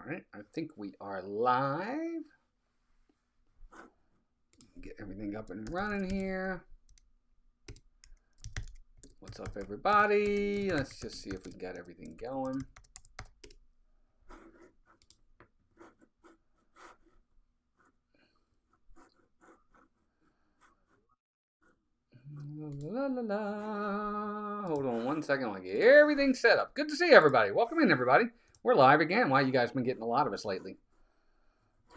right, I think we are live. Get everything up and running here. What's up, everybody? Let's just see if we got everything going. La, la, la. Hold on one second. I'll get everything set up. Good to see everybody. Welcome in, everybody. We're live again. Wow, you guys been getting a lot of us lately.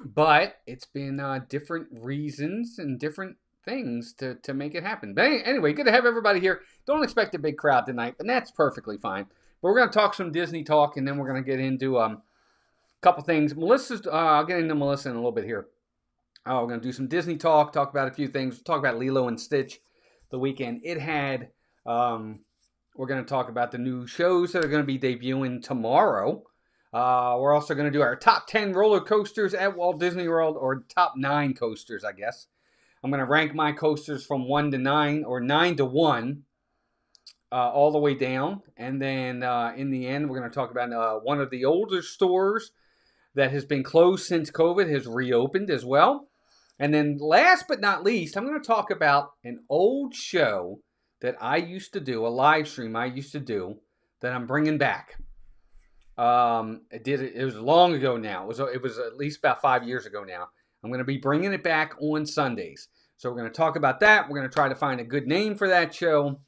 But it's been different reasons and different things to make it happen. But anyway, good to have everybody here. Don't expect a big crowd tonight, but that's perfectly fine. But we're going to talk some Disney talk, and then we're going to get into a couple things. I'll get into Melissa in a little bit here. We're going to do some Disney talk about a few things. We'll talk about Lilo and Stitch, the weekend it had. We're going to talk about the new shows that are going to be debuting tomorrow. We're also going to do our top 10 roller coasters at Walt Disney World, or top 9 coasters, I guess. I'm going to rank my coasters from 1 to 9, or 9 to 1, all the way down. And then in the end, we're going to talk about one of the older stores that has been closed since COVID has reopened as well. And then last but not least, I'm going to talk about an old show that I used to do, a live stream I used to do, that I'm bringing back. It was long ago now. It was at least about 5 years ago now. I'm going to be bringing it back on Sundays. So we're going to talk about that. We're going to try to find a good name for that show.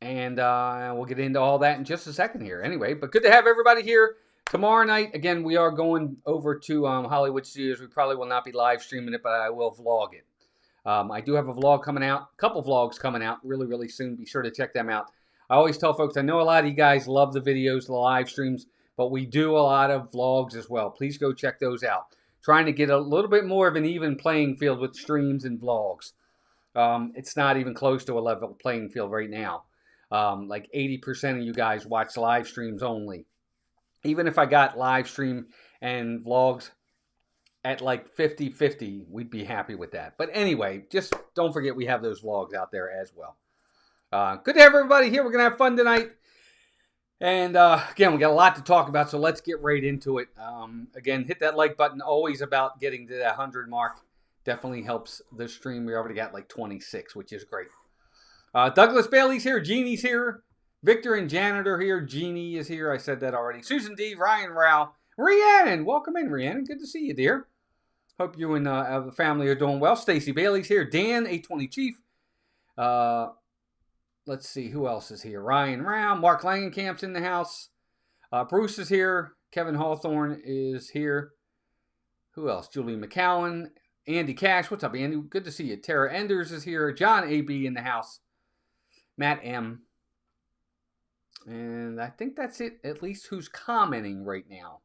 And we'll get into all that in just a second here. Anyway, but good to have everybody here. Tomorrow night, again, we are going over to Hollywood Studios. We probably will not be live streaming it, but I will vlog it. I do have a vlog coming out, a couple vlogs coming out really, really soon. Be sure to check them out. I always tell folks, I know a lot of you guys love the videos, the live streams, but we do a lot of vlogs as well. Please go check those out. Trying to get a little bit more of an even playing field with streams and vlogs. It's not even close to a level playing field right now. Like 80% of you guys watch live streams only. Even if I got live stream and vlogs at like 50-50, we'd be happy with that. But anyway, just don't forget we have those vlogs out there as well. Good to have everybody here. We're going to have fun tonight. And again, we got a lot to talk about, so let's get right into it. Again, hit that like button. Always about getting to that 100 mark. Definitely helps the stream. We already got like 26, which is great. Douglas Bailey's here. Jeannie's here. Victor and Janitor here. Jeannie is here. I said that already. Susan D. Ryan Rao. Rhiannon. Welcome in, Rhiannon. Good to see you, dear. Hope you and the family are doing well. Stacy Bailey's here. Dan, 820 Chief. Let's see. Who else is here? Ryan Rao. Mark Langenkamp's in the house. Bruce is here. Kevin Hawthorne is here. Who else? Julie McCowan. Andy Cash. What's up, Andy? Good to see you. Tara Enders is here. John A.B. in the house. Matt M. And I think that's it, at least who's commenting right now.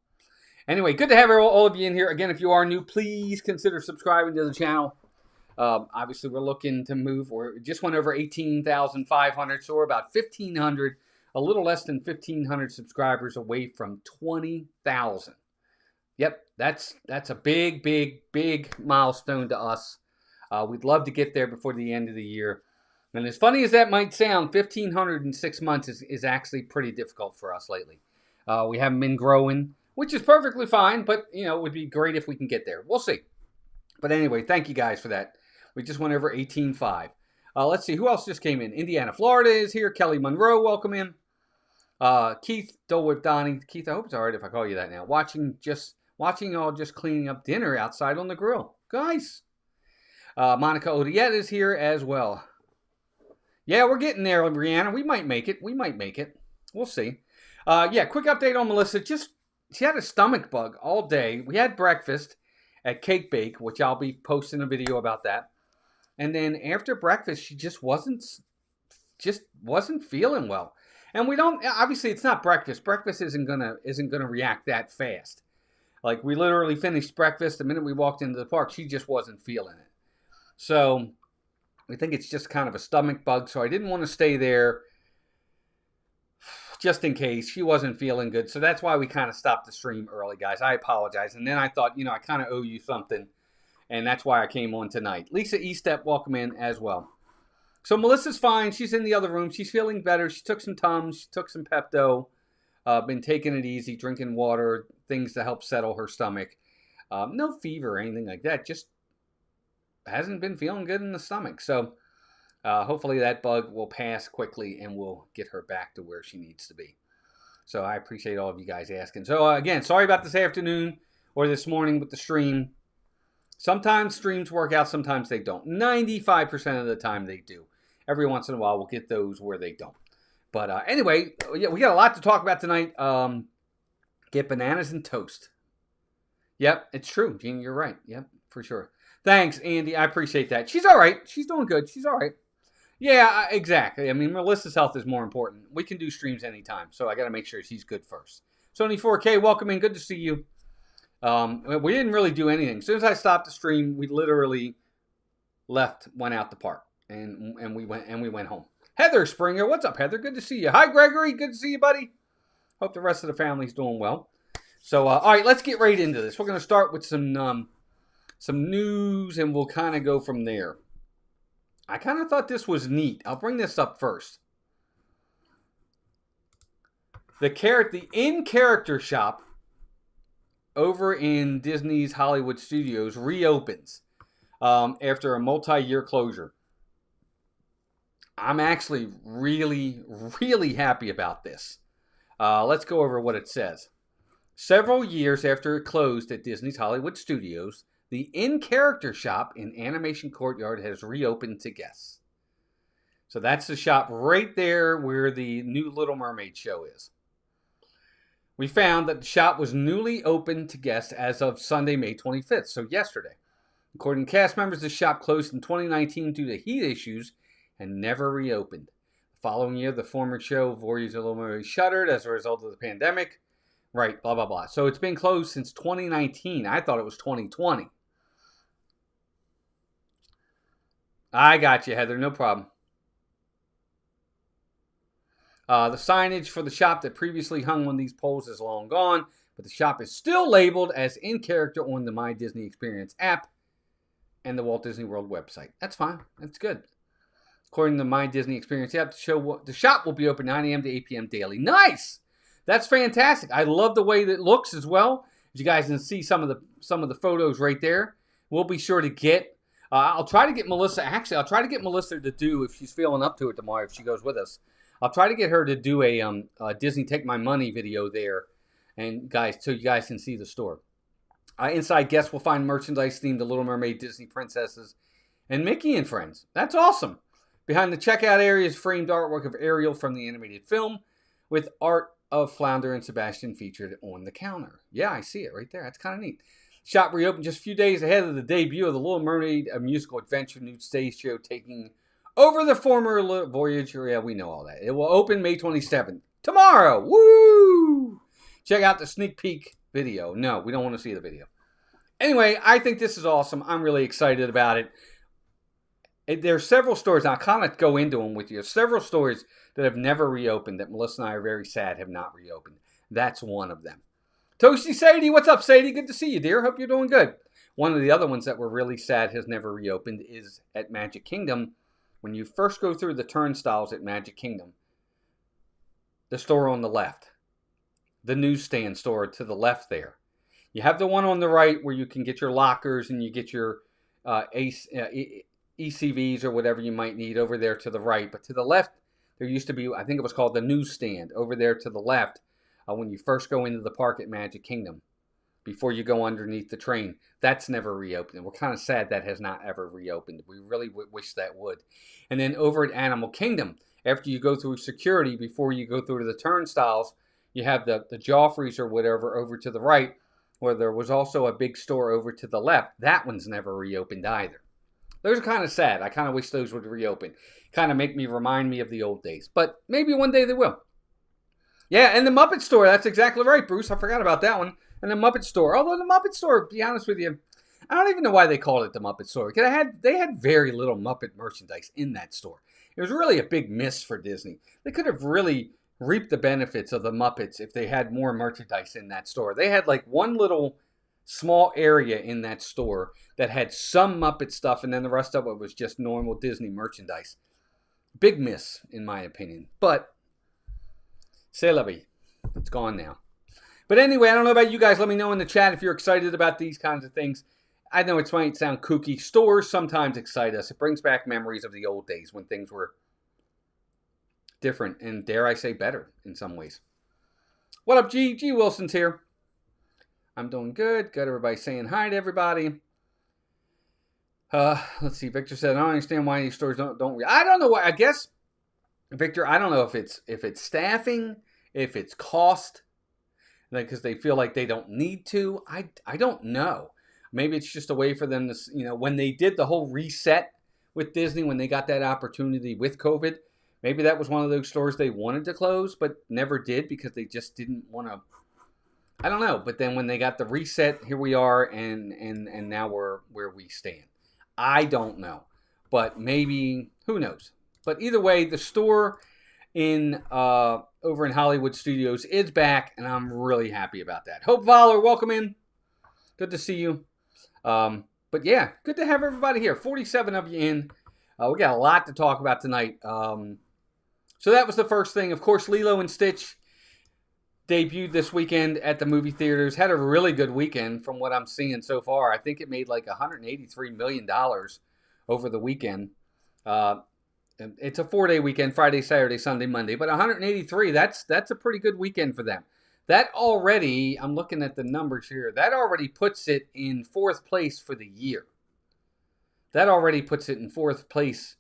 Anyway, good to have all of you in here. Again, if you are new, please consider subscribing to the channel. Obviously, we're looking to move. We just went over 18,500, so we're about 1,500, a little less than 1,500 subscribers away from 20,000. Yep, that's a big, big, big milestone to us. We'd love to get there before the end of the year. And as funny as that might sound, 1,500 in 6 months is actually pretty difficult for us lately. We haven't been growing, which is perfectly fine, but it would be great if we can get there. We'll see. But anyway, thank you guys for that. We just went over 18.5. Let's see, who else just came in? Indiana, Florida is here. Kelly Monroe, welcome in. Keith, Dole Donnie. Keith, I hope it's all right if I call you that now. Watching y'all just cleaning up dinner outside on the grill. Guys. Monica Odiette is here as well. Yeah, we're getting there, Brianna. We might make it. We'll see. Quick update on Melissa. She had a stomach bug all day. We had breakfast at Cake Bake, which I'll be posting a video about that. And then after breakfast, she just wasn't feeling well. And we don't, obviously it's not breakfast. Breakfast isn't gonna react that fast. Like, we literally finished breakfast the minute we walked into the park. She just wasn't feeling it. So we think it's just kind of a stomach bug, so I didn't want to stay there just in case. She wasn't feeling good, so that's why we kind of stopped the stream early, guys. I apologize. And then I thought, I kind of owe you something, and that's why I came on tonight. Lisa Estep, welcome in as well. So Melissa's fine. She's in the other room. She's feeling better. She took some Tums. She took some Pepto. Been taking it easy, drinking water, things to help settle her stomach. No fever or anything like that. Just hasn't been feeling good in the stomach. So hopefully that bug will pass quickly and we'll get her back to where she needs to be. So I appreciate all of you guys asking. So again, sorry about this afternoon or this morning with the stream. Sometimes streams work out, sometimes they don't. 95% of the time they do. Every once in a while we'll get those where they don't. But anyway, yeah, we got a lot to talk about tonight. Get bananas and toast. Yep, it's true, Gene. You're right. Yep, for sure. Thanks, Andy. I appreciate that. She's all right. She's doing good. She's all right. Yeah, exactly. I mean, Melissa's health is more important. We can do streams anytime, so I got to make sure she's good first. Sony 4K, welcome in. Good to see you. We didn't really do anything. As soon as I stopped the stream, we literally went out the park, and we went home. Heather Springer, what's up, Heather? Good to see you. Hi, Gregory. Good to see you, buddy. Hope the rest of the family's doing well. So, all right, let's get right into this. We're going to start with some news, and we'll kind of go from there. I kind of thought this was neat. I'll bring this up first. The in-character shop over in Disney's Hollywood Studios reopens after a multi-year closure. I'm actually really, really happy about this. Let's go over what it says. Several years after it closed at Disney's Hollywood Studios, the in-character shop in Animation Courtyard has reopened to guests. So that's the shop right there where the new Little Mermaid show is. We found that the shop was newly opened to guests as of Sunday, May 25th, so yesterday. According to cast members, the shop closed in 2019 due to heat issues and never reopened. The following year, the former show, Voyage of the Little Mermaid, shuttered as a result of the pandemic. Right, blah, blah, blah. So it's been closed since 2019. I thought it was 2020. I got you, Heather. No problem. The signage for the shop that previously hung on these poles is long gone, but the shop is still labeled as in character on the My Disney Experience app and the Walt Disney World website. That's fine. That's good. According to the My Disney Experience app, the shop will be open 9 a.m. to 8 p.m. daily. Nice! That's fantastic. I love the way that it looks as well. As you guys can see some of the photos right there. We'll be sure to get. I'll try to get Melissa. Actually, I'll try to get Melissa to do, if she's feeling up to it tomorrow, if she goes with us. I'll try to get her to do a Disney Take My Money video there, and guys, so you guys can see the store. Inside, guests will find merchandise themed to Little Mermaid, Disney princesses, and Mickey and Friends. That's awesome. Behind the checkout area is framed artwork of Ariel from the animated film, with art of Flounder and Sebastian featured on the counter. Yeah, I see it right there. That's kind of neat. Shop reopened just a few days ahead of the debut of the Little Mermaid, a musical adventure new stage show taking over the former Voyage. Yeah, we know all that. It will open May 27th. Tomorrow. Woo! Check out the sneak peek video. No, we don't want to see the video. Anyway, I think this is awesome. I'm really excited about it. There are several stores. I'll kind of go into them with you. Several stores that have never reopened that Melissa and I are very sad have not reopened. That's one of them. Toasty Sadie, what's up, Sadie? Good to see you, dear. Hope you're doing good. One of the other ones that were really sad has never reopened is at Magic Kingdom. When you first go through the turnstiles at Magic Kingdom, the store on the left, the newsstand store to the left there. You have the one on the right where you can get your lockers and you get your ECVs or whatever you might need over there to the right. But to the left, there used to be, I think it was called the newsstand over there to the left when you first go into the park at Magic Kingdom before you go underneath the train. That's never reopened. We're kind of sad that has not ever reopened. We really wish that would. And then over at Animal Kingdom, after you go through security, before you go through to the turnstiles, you have the Joffreys or whatever over to the right, where there was also a big store over to the left. That one's never reopened either. Those are kind of sad. I kind of wish those would reopen. Kind of remind me of the old days. But maybe one day they will. Yeah, and the Muppet Store. That's exactly right, Bruce. I forgot about that one. And the Muppet Store. Although the Muppet Store, to be honest with you, I don't even know why they called it the Muppet Store. Because they had very little Muppet merchandise in that store. It was really a big miss for Disney. They could have really reaped the benefits of the Muppets if they had more merchandise in that store. They had like one little small area in that store that had some Muppet stuff, and then the rest of it was just normal Disney merchandise. Big miss, in my opinion. But, c'est la vie. It's gone now. But anyway, I don't know about you guys. Let me know in the chat if you're excited about these kinds of things. I know it might sound kooky. Stores sometimes excite us. It brings back memories of the old days when things were different and, dare I say, better in some ways. What up, G? G Wilson's here. I'm doing good. Got everybody saying hi to everybody. Let's see. Victor said, I don't understand why these stores don't. I don't know why. I guess, Victor, I don't know if it's staffing, if it's cost, because they feel like they don't need to. I don't know. Maybe it's just a way for them to, when they did the whole reset with Disney, when they got that opportunity with COVID, maybe that was one of those stores they wanted to close, but never did because they just didn't want to. I don't know. But then when they got the reset, here we are, and now we're where we stand. I don't know. But maybe, who knows? But either way, the store over in Hollywood Studios is back, and I'm really happy about that. Hope Voller, welcome in. Good to see you. But yeah, good to have everybody here. 47 of you in. We got a lot to talk about tonight. So that was the first thing. Of course, Lilo and Stitch debuted this weekend at the movie theaters. Had a really good weekend from what I'm seeing so far. I think it made like $183 million over the weekend. It's a 4-day weekend, Friday, Saturday, Sunday, Monday. But 183, that's a pretty good weekend for them. That already, I'm looking at the numbers here, that already puts it in 4th place for the year. That already puts it in 4th place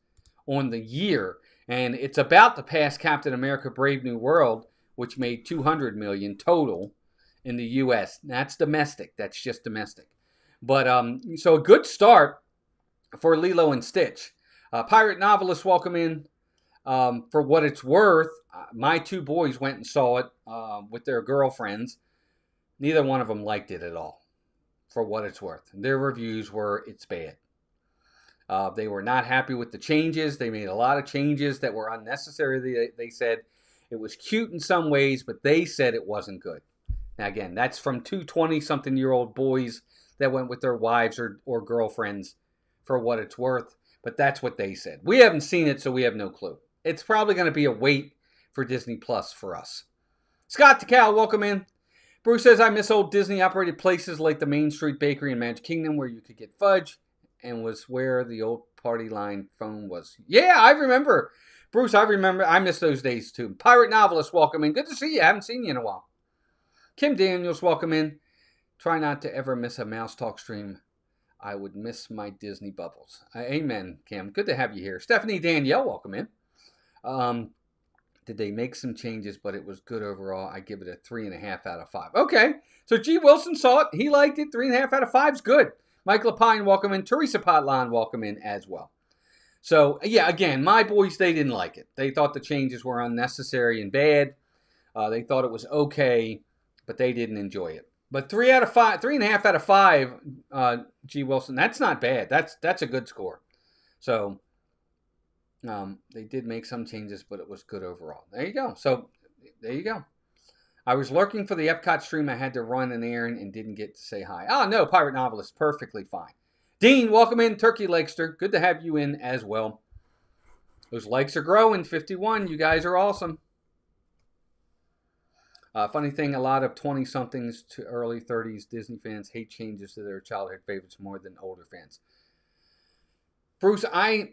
on the year. And it's about to pass Captain America Brave New World, which made $200 million total in the U.S. That's domestic. That's just domestic. But so a good start for Lilo and Stitch. Pirate Novelist, welcome in. For what it's worth, my 2 boys went and saw it with their girlfriends. Neither one of them liked it at all, for what it's worth. Their reviews were, it's bad. They were not happy with the changes. They made a lot of changes that were unnecessary. They said it was cute in some ways, but they said it wasn't good. Now, again, that's from 2 20-something-year-old boys that went with their wives or girlfriends, for what it's worth. But that's what they said. We haven't seen it, so we have no clue. It's probably going to be a wait for Disney Plus for us. Scott DeCal, welcome in. Bruce says, I miss old Disney-operated places like the Main Street Bakery in Magic Kingdom where you could get fudge and was where the old party line phone was. Yeah, I remember. Bruce, I remember. I miss those days too. Pirate Novelist, welcome in. Good to see you. I haven't seen you in a while. Kim Daniels, welcome in. Try not to ever miss a Mouse Talk stream. I would miss my Disney bubbles. Amen, Kim. Good to have you here. Stephanie Danielle, welcome in. Did they make some changes, but it was good overall? I give it a 3.5 out of 5. Okay. So G. Wilson saw it. He liked it. 3.5 out of 5 is good. Mike Lapine, welcome in. Teresa Potlan, welcome in as well. So, yeah, again, my boys, they didn't like it. They thought the changes were unnecessary and bad. They thought it was okay, but they didn't enjoy it. But 3.5 out of 5, G. Wilson, that's not bad. That's a good score. So, they did make some changes, but it was good overall. There you go. So, there you go. I was lurking for the Epcot stream. I had to run an errand and didn't get to say hi. Oh, no, Pirate Novelist. Perfectly fine. Dean, welcome in. Turkey Legster. Good to have you in as well. Those likes are growing. 51. You guys are awesome. Funny thing, a lot of 20-somethings to early 30s Disney fans hate changes to their childhood favorites more than older fans. Bruce, I'll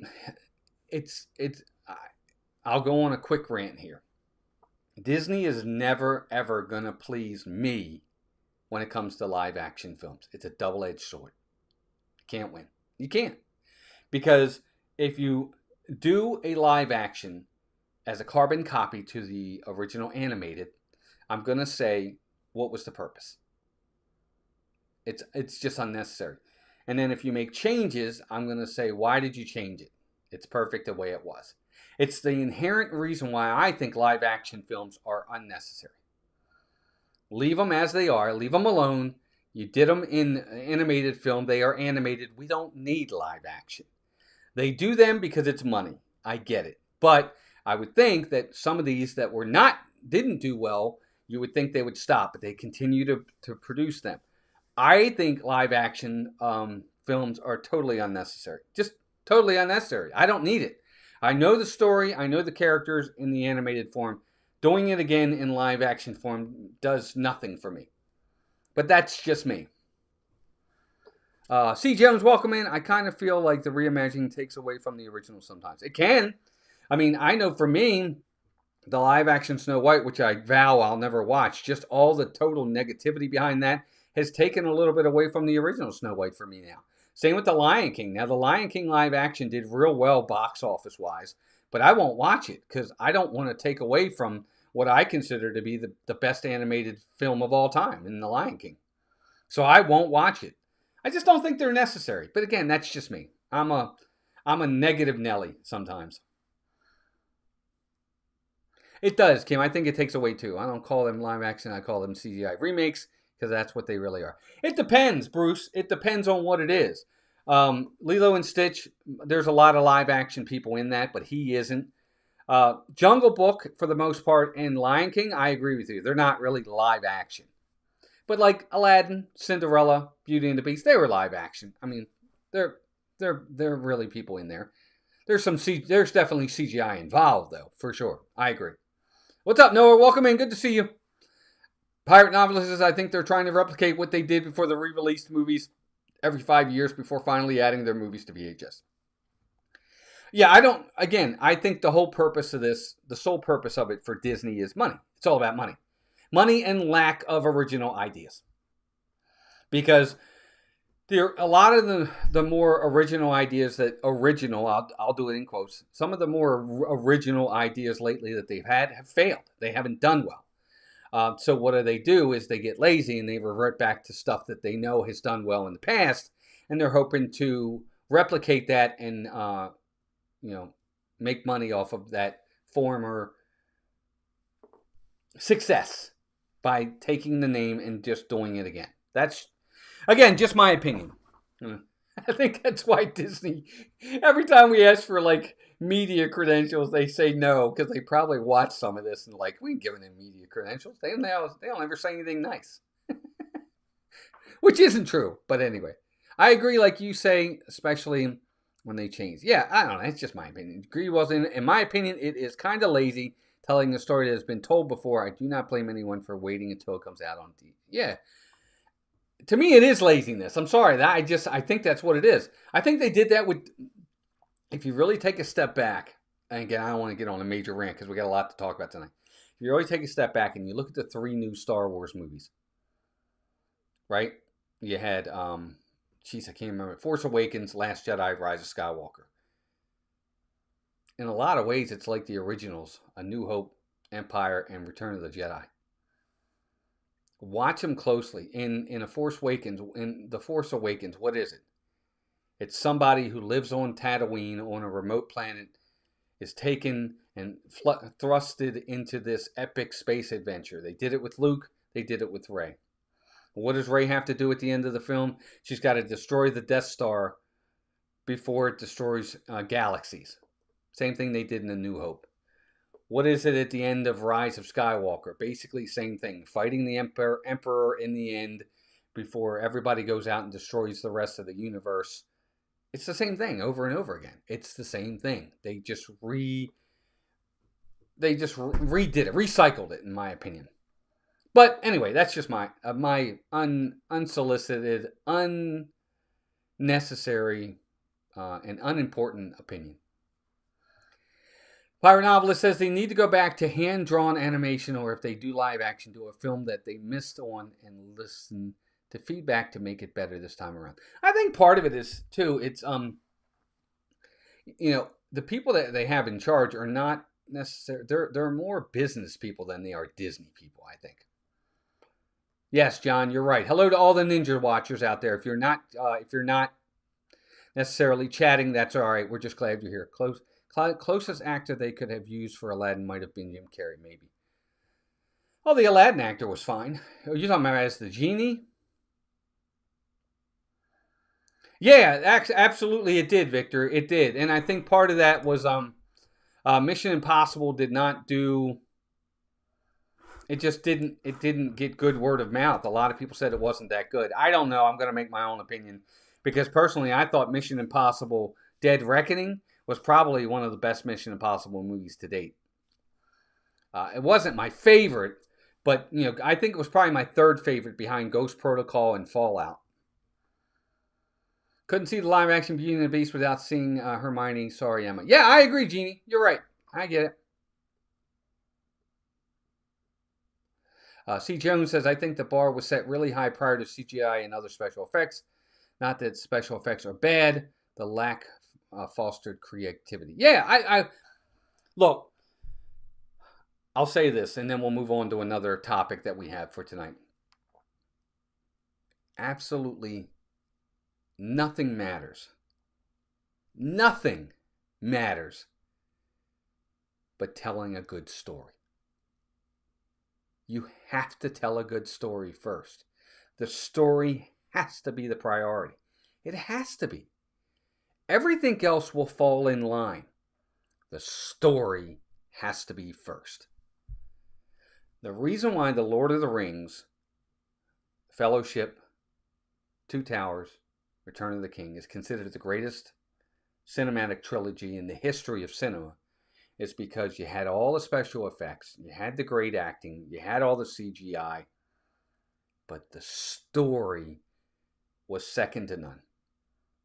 go on a quick rant here. Disney is never, ever going to please me when it comes to live action films. It's a double-edged sword. You can't win. You can't. Because if you do a live action as a carbon copy to the original animated, I'm going to say, what was the purpose? It's just unnecessary. And then if you make changes, I'm going to say, why did you change it? It's perfect the way it was. It's the inherent reason why I think live action films are unnecessary. Leave them as they are. Leave them alone. You did them in animated film. They are animated. We don't need live action. They do them because it's money. I get it. But I would think that some of these that didn't do well, you would think they would stop, but they continue to produce them. I think live action films are totally unnecessary. Just totally unnecessary. I don't need it. I know the story. I know the characters in the animated form. Doing it again in live action form does nothing for me. But that's just me. C. Jones, welcome in. I kind of feel like the reimagining takes away from the original sometimes. It can. I mean, I know for me, the live action Snow White, which I vow I'll never watch, just all the total negativity behind that has taken a little bit away from the original Snow White for me now. Same with The Lion King. Now, The Lion King live action did real well box office wise, but I won't watch it because I don't want to take away from what I consider to be the best animated film of all time in The Lion King. So I won't watch it. I just don't think they're necessary. But again, that's just me. I'm a negative Nelly sometimes. It does, Kim. I think it takes away too. I don't call them live action. I call them CGI remakes because that's what they really are. It depends, Bruce. It depends on what it is. Lilo and Stitch, there's a lot of live action people in that, but he isn't. Jungle Book, for the most part, and Lion King, I agree with you. They're not really live action. But like Aladdin, Cinderella, Beauty and the Beast, they were live action. I mean, they're really people in there. There's definitely CGI involved, though, for sure. I agree. What's up, Noah? Welcome in. Good to see you. Pirate Novelist says, I think they're trying to replicate what they did before the re-released movies every 5 years before finally adding their movies to VHS. Yeah, I think the whole purpose of this, the sole purpose of it for Disney is money. It's all about money. Money and lack of original ideas. Because there a lot of the more original ideas I'll do it in quotes, some of the more original ideas lately that they've had have failed. They haven't done well. So what do? Is they get lazy and they revert back to stuff that they know has done well in the past. And they're hoping to replicate that and, make money off of that former success by taking the name and just doing it again. That's, again, just my opinion. I think that's why Disney, every time we ask for like media credentials, they say no because they probably watch some of this and like, we ain't giving them media credentials. They don't ever say anything nice. Which isn't true. But anyway, I agree like you say, especially when they change. Yeah, I don't know. It's just my opinion. Agree wasn't. In my opinion, it is kind of lazy telling a story that has been told before. I do not blame anyone for waiting until it comes out on TV. Yeah. To me, it is laziness. I'm sorry. I think that's what it is. I think they did that with, if you really take a step back, and again, I don't want to get on a major rant because we got a lot to talk about tonight. If you really take a step back and you look at the 3 new Star Wars movies, right? You had, I can't remember. Force Awakens, Last Jedi, Rise of Skywalker. In a lot of ways, it's like the originals, A New Hope, Empire, and Return of the Jedi. Watch them closely. In The Force Awakens, what is it? It's somebody who lives on Tatooine on a remote planet, is taken and thrusted into this epic space adventure. They did it with Luke. They did it with Rey. What does Rey have to do at the end of the film? She's got to destroy the Death Star before it destroys galaxies. Same thing they did in A New Hope. What is it at the end of Rise of Skywalker? Basically, same thing. Fighting the Emperor in the end before everybody goes out and destroys the rest of the universe. It's the same thing over and over again. It's the same thing. They just redid it, recycled it, in my opinion. But anyway, that's just my unsolicited, unnecessary, and unimportant opinion. Pirate Novelist says they need to go back to hand-drawn animation, or if they do live action, do a film that they missed on and listen to feedback to make it better this time around. I think part of it is, too, it's, the people that they have in charge are not necessarily, they're more business people than they are Disney people, I think. Yes, John, you're right. Hello to all the Ninja Watchers out there. If you're not necessarily chatting, that's all right. We're just glad you're here. Closest actor they could have used for Aladdin might have been Jim Carrey, maybe. Oh, the Aladdin actor was fine. Are you talking about as the genie? Yeah, absolutely it did, Victor. It did. And I think part of that was Mission Impossible did not do... It didn't get good word of mouth. A lot of people said it wasn't that good. I don't know. I'm going to make my own opinion. Because personally, I thought Mission Impossible Dead Reckoning was probably one of the best Mission Impossible movies to date. It wasn't my favorite, but I think it was probably my third favorite behind Ghost Protocol and Fallout. Couldn't see the live action Beauty and the Beast without seeing Hermione. Sorry, Emma. Yeah, I agree, Jeannie. You're right. I get it. C. Jones says, I think the bar was set really high prior to CGI and other special effects. Not that special effects are bad. The lack fostered creativity. Yeah, I look, I'll say this, and then we'll move on to another topic that we have for tonight. Absolutely nothing matters. Nothing matters but telling a good story. You have to tell a good story first. The story has to be the priority. It has to be. Everything else will fall in line. The story has to be first. The reason why The Lord of the Rings, Fellowship, Two Towers, Return of the King is considered the greatest cinematic trilogy in the history of cinema is because you had all the special effects, you had the great acting, you had all the CGI, but the story was second to none.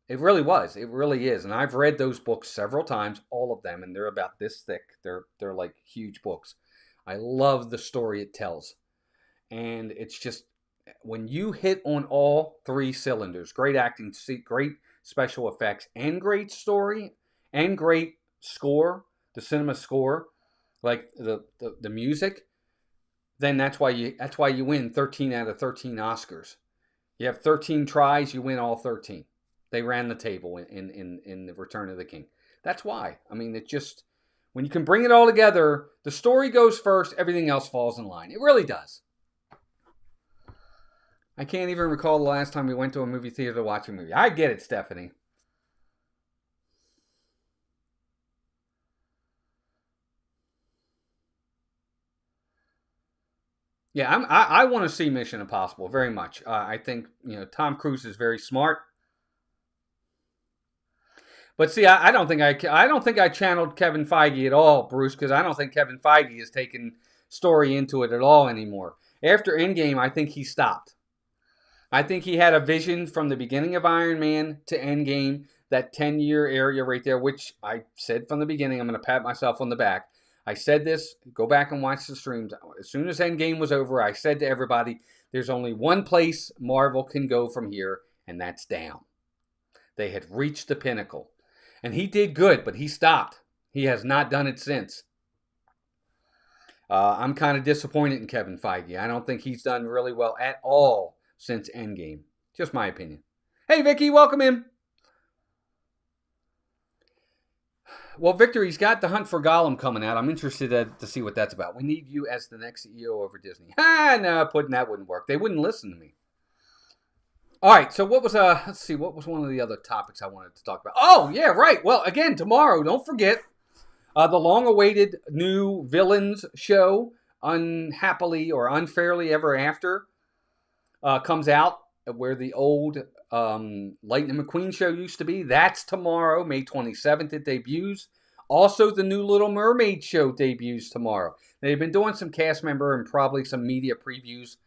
It really was. It really is. And I've read those books several times, all of them, and they're about this thick. They're like huge books. I love the story it tells. And it's just, when you hit on all three cylinders, great acting, great special effects, and great story, and great score, the cinema score, like the music, then that's why you win 13 out of 13 Oscars. You have 13 tries, you win all 13. They ran the table in the Return of the King. That's why. I mean, it just, when you can bring it all together, the story goes first, everything else falls in line. It really does. I can't even recall the last time we went to a movie theater to watch a movie. I get it, Stephanie. Yeah, I want to see Mission Impossible very much. I think Tom Cruise is very smart. But see, I don't think I channeled Kevin Feige at all, Bruce, because I don't think Kevin Feige has taken story into it at all anymore. After Endgame, I think he stopped. I think he had a vision from the beginning of Iron Man to Endgame, that 10-year area right there, which I said from the beginning. I'm going to pat myself on the back. I said this, go back and watch the streams. As soon as Endgame was over, I said to everybody, there's only one place Marvel can go from here, and that's down. They had reached the pinnacle. And he did good, but he stopped. He has not done it since. I'm kind of disappointed in Kevin Feige. I don't think he's done really well at all since Endgame. Just my opinion. Hey, Vicky, welcome in. Well, Victor, he's got The Hunt for Gollum coming out. I'm interested to see what that's about. We need you as the next CEO over Disney. No, putting that wouldn't work. They wouldn't listen to me. All right, so what was let's see, what was one of the other topics I wanted to talk about? Oh, yeah, right. Well, again, tomorrow, don't forget, the long-awaited new Villains show, Unhappily or Unfairly Ever After, comes out, where the old Lightning McQueen show used to be. That's tomorrow, May 27th, it debuts. Also, the new Little Mermaid show debuts tomorrow. They've been doing some cast member and probably some media previews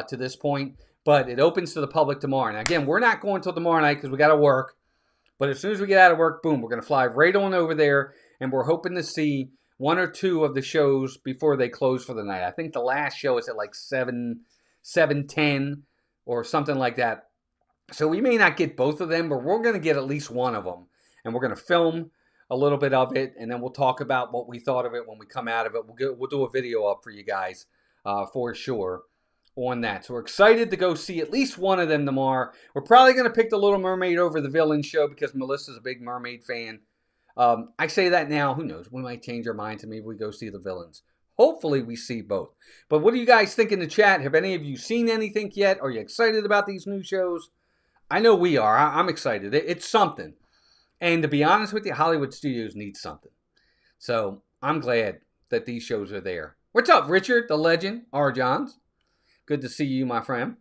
to this point. But it opens to the public tomorrow. And again, we're not going till tomorrow night because we got to work. But as soon as we get out of work, boom, we're going to fly right on over there. And we're hoping to see one or two of the shows before they close for the night. I think the last show is at like 7:10 or something like that. So we may not get both of them, but we're going to get at least one of them. And we're going to film a little bit of it. And then we'll talk about what we thought of it when we come out of it. We'll do a video up for you guys for sure on that. So we're excited to go see at least one of them tomorrow. We're probably going to pick the Little Mermaid over the Villain show because Melissa's a big Mermaid fan. I say that now. Who knows? We might change our minds and maybe we go see the Villains. Hopefully we see both. But what do you guys think in the chat? Have any of you seen anything yet? Are you excited about these new shows? I know we are. I'm excited. It's something. And to be honest with you, Hollywood Studios needs something. So I'm glad that these shows are there. What's up, Richard, the legend, R. Johns? Good to see you, my friend.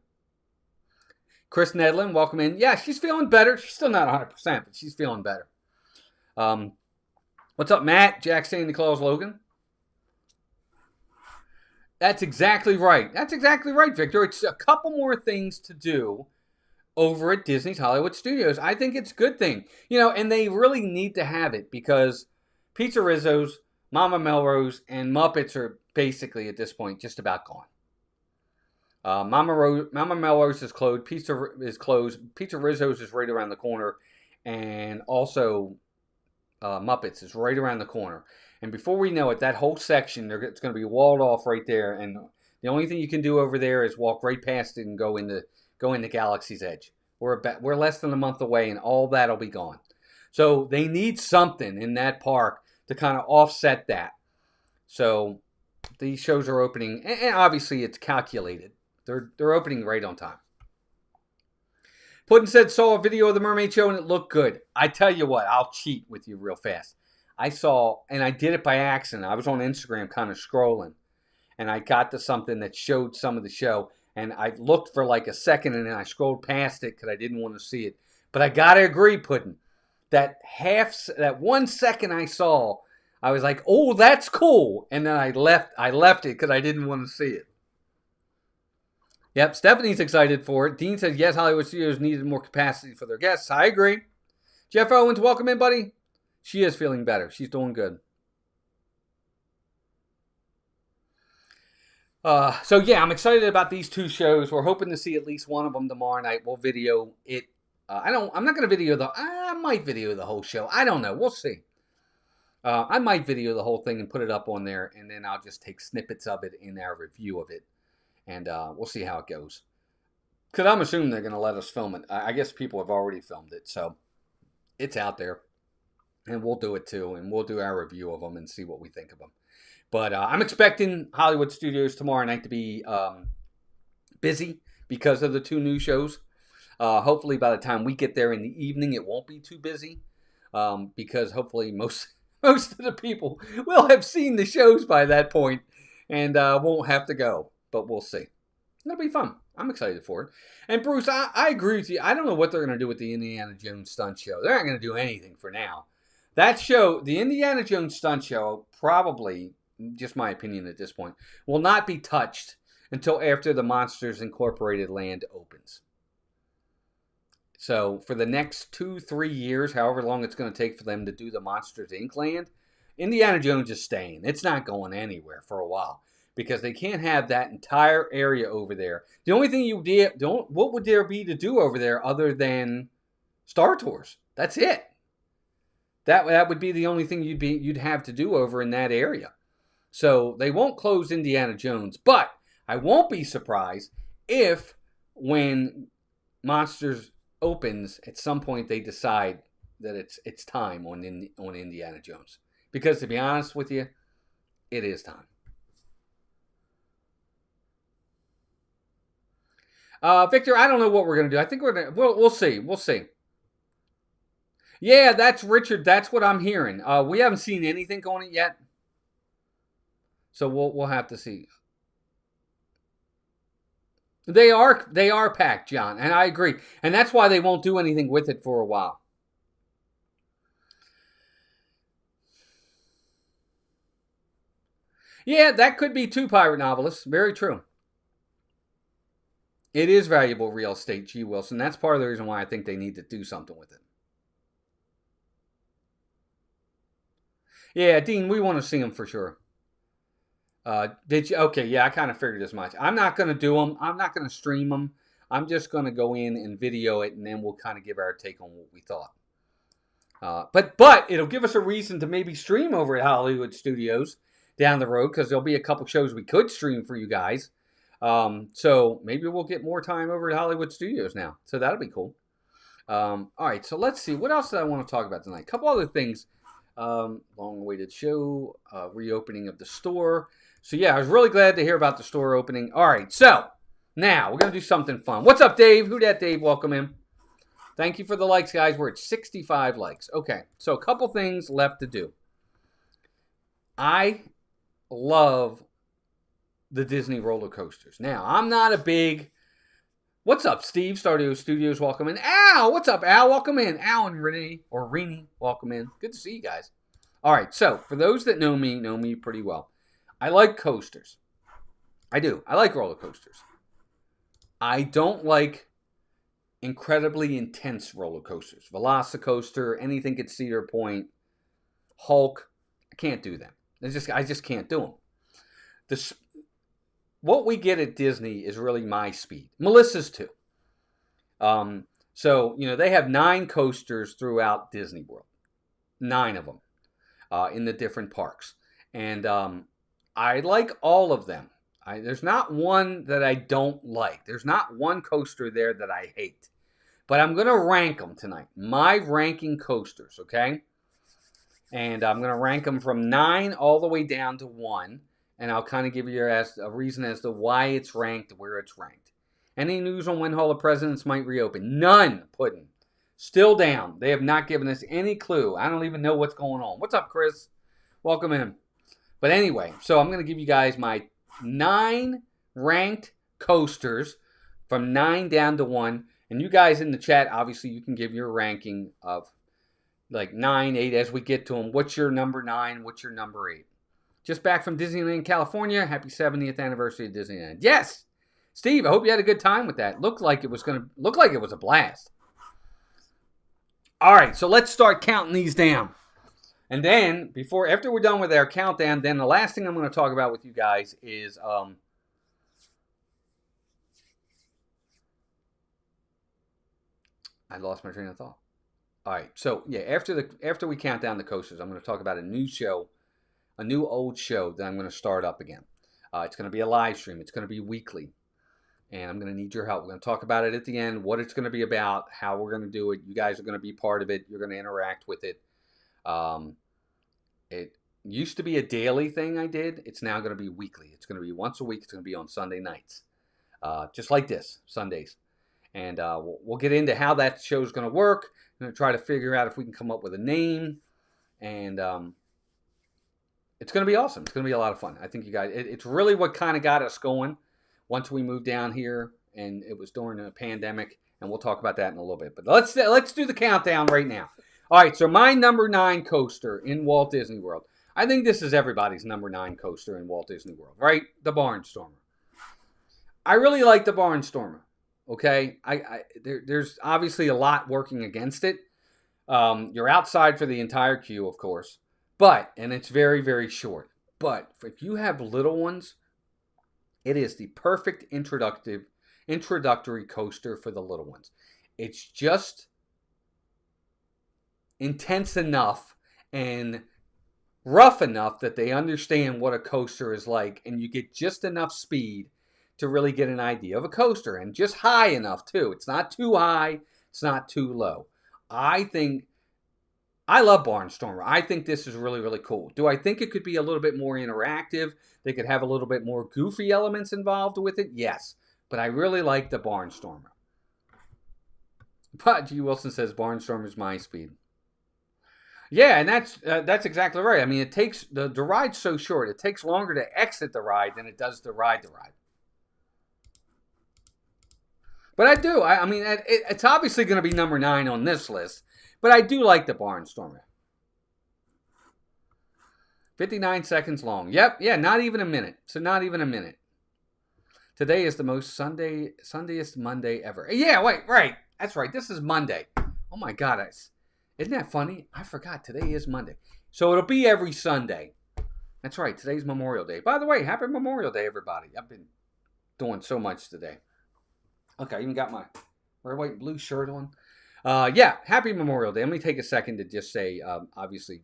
Chris Nedlin, welcome in. Yeah, she's feeling better. She's still not 100%, but she's feeling better. What's up, Matt? Jack Santa Claus Logan. That's exactly right. That's exactly right, Victor. It's a couple more things to do over at Disney's Hollywood Studios. I think it's a good thing. And they really need to have it because Pizza Rizzo's, Mama Melrose, and Muppets are basically at this point just about gone. Mama Melrose is closed. Pizza is closed. Pizza Rizzo's is right around the corner, and also Muppets is right around the corner. And before we know it, that whole section it's going to be walled off right there. And the only thing you can do over there is walk right past it and go into Galaxy's Edge. We're less than a month away, and all that'll be gone. So they need something in that park to kind of offset that. So these shows are opening, and obviously it's calculated. They're opening right on time. Puddin said, saw a video of the Mermaid Show and it looked good. I tell you what, I'll cheat with you real fast. I saw, and I did it by accident. I was on Instagram kind of scrolling, and I got to something that showed some of the show, and I looked for like a second, and then I scrolled past it because I didn't want to see it. But I got to agree, Puddin, that 1 second I saw, I was like, oh, that's cool. And then I left it because I didn't want to see it. Yep, Stephanie's excited for it. Dean says, yes, Hollywood Studios needed more capacity for their guests. I agree. Jeff Owens, welcome in, buddy. She is feeling better. She's doing good. So, yeah, I'm excited about these two shows. We're hoping to see at least one of them tomorrow night. We'll video it. I'm not going to video I might video the whole show. I don't know. We'll see. I might video the whole thing and put it up on there, and then I'll just take snippets of it in our review of it. And we'll see how it goes. Because I'm assuming they're going to let us film it. I guess people have already filmed it. So it's out there. And we'll do it too. And we'll do our review of them and see what we think of them. But I'm expecting Hollywood Studios tomorrow night to be busy because of the two new shows. Hopefully by the time we get there in the evening, it won't be too busy. Because hopefully most of the people will have seen the shows by that point and won't have to go. But we'll see. It'll be fun. I'm excited for it. And Bruce, I agree with you. I don't know what they're going to do with the Indiana Jones stunt show. They're not going to do anything for now. That show, the Indiana Jones stunt show, probably, just my opinion at this point, will not be touched until after the Monsters Incorporated land opens. So for the next 2-3 years, however long it's going to take for them to do the Monsters Inc. land, Indiana Jones is staying. It's not going anywhere for a while. Because they can't have that entire area over there. The only thing what would there be to do over there other than Star Tours? That's it. That would be the only thing you'd have to do over in that area. So they won't close Indiana Jones, but I won't be surprised if when Monsters opens at some point they decide that it's time on Indiana Jones. Because to be honest with you, it is time. Victor, I don't know what we're going to do. I think we'll see. We'll see. Yeah, that's Richard. That's what I'm hearing. We haven't seen anything on it yet. So we'll have to see. They are packed, John, and I agree. And that's why they won't do anything with it for a while. Yeah, that could be two pirate novelists. Very true. It is valuable real estate, G. Wilson. That's part of the reason why I think they need to do something with it. Yeah, Dean, we want to see them for sure. Did you? Okay, yeah, I kind of figured as much. I'm not going to do them. I'm not going to stream them. I'm just going to go in and video it, and then we'll kind of give our take on what we thought. But it'll give us a reason to maybe stream over at Hollywood Studios down the road, because there'll be a couple shows we could stream for you guys. So maybe we'll get more time over at Hollywood Studios now. So that'll be cool. All right, so let's see. What else did I want to talk about tonight? A couple other things. Long-awaited show, reopening of the store. So yeah, I was really glad to hear about the store opening. All right, so now we're going to do something fun. What's up, Dave? Who dat, Dave? Welcome in. Thank you for the likes, guys. We're at 65 likes. Okay, so a couple things left to do. I love the Disney roller coasters. Now, I'm not a big... What's up, Steve? Stardio Studios, welcome in. Al, what's up, Al? Welcome in. Al and Renee, or Renee, welcome in. Good to see you guys. All right, so for those that know me pretty well. I like coasters. I do. I like roller coasters. I don't like incredibly intense roller coasters. Velocicoaster, anything at Cedar Point, Hulk. I can't do them. I just can't do them. What we get at Disney is really my speed. Melissa's too. So, they have 9 coasters throughout Disney World. 9 of them in the different parks. And I like all of them. There's not one that I don't like. There's not one coaster there that I hate. But I'm going to rank them tonight. My ranking coasters, okay? And I'm going to rank them from 9 all the way down to 1. And I'll kind of give you a reason as to why it's ranked, where it's ranked. Any news on when Hall of Presidents might reopen? None, Puddin'. Still down. They have not given us any clue. I don't even know what's going on. What's up, Chris? Welcome in. But anyway, so I'm going to give you guys my 9 ranked coasters from 9 down to 1. And you guys in the chat, obviously, you can give your ranking of like 9, 8 as we get to them. What's your number 9? What's your number 8? Just back from Disneyland, California. Happy 70th anniversary of Disneyland. Yes! Steve, I hope you had a good time with that. Looked like it was a blast. All right, so let's start counting these down. And then, after we're done with our countdown, then the last thing I'm going to talk about with you guys is I lost my train of thought. All right, so yeah, after we count down the coasters, I'm going to talk about a new old show that I'm going to start up again. It's going to be a live stream. It's going to be weekly. And I'm going to need your help. We're going to talk about it at the end, what it's going to be about, how we're going to do it. You guys are going to be part of it. You're going to interact with it. It used to be a daily thing I did. It's now going to be weekly. It's going to be once a week. It's going to be on Sunday nights. Just like this, Sundays. And we'll get into how that show is going to work. I'm going to try to figure out if we can come up with a name. And it's going to be awesome. It's going to be a lot of fun. I think you guys, it's really what kind of got us going once we moved down here, and it was during a pandemic, and we'll talk about that in a little bit. But let's do the countdown right now. All right, so my number 9 coaster in Walt Disney World. I think this is everybody's number 9 coaster in Walt Disney World, right? The Barnstormer. I really like the Barnstormer, okay? There's obviously a lot working against it. You're outside for the entire queue, of course, and it's very, very short. But if you have little ones, it is the perfect introductory coaster for the little ones. It's just intense enough and rough enough that they understand what a coaster is like, and you get just enough speed to really get an idea of a coaster, and just high enough too. It's not too high, it's not too low. I love Barnstormer. I think this is really, really cool. Do I think it could be a little bit more interactive? They could have a little bit more goofy elements involved with it? Yes. But I really like the Barnstormer. But G. Wilson says Barnstormer's my speed. Yeah, and that's exactly right. I mean, it takes the ride's so short. It takes longer to exit the ride than it does to ride the ride. But I do. I mean, it's obviously going to be number 9 on this list. But I do like the Barnstormer. 59 seconds long. Yep, yeah, not even a minute. So not even a minute. Today is the most Sundayest Monday ever. Yeah, wait, right. That's right. This is Monday. Oh my God. Isn't that funny? I forgot. Today is Monday. So it'll be every Sunday. That's right. Today's Memorial Day. By the way, happy Memorial Day, everybody. I've been doing so much today. Okay, I even got my red, white, and blue shirt on. Yeah, happy Memorial Day. Let me take a second to just say, obviously,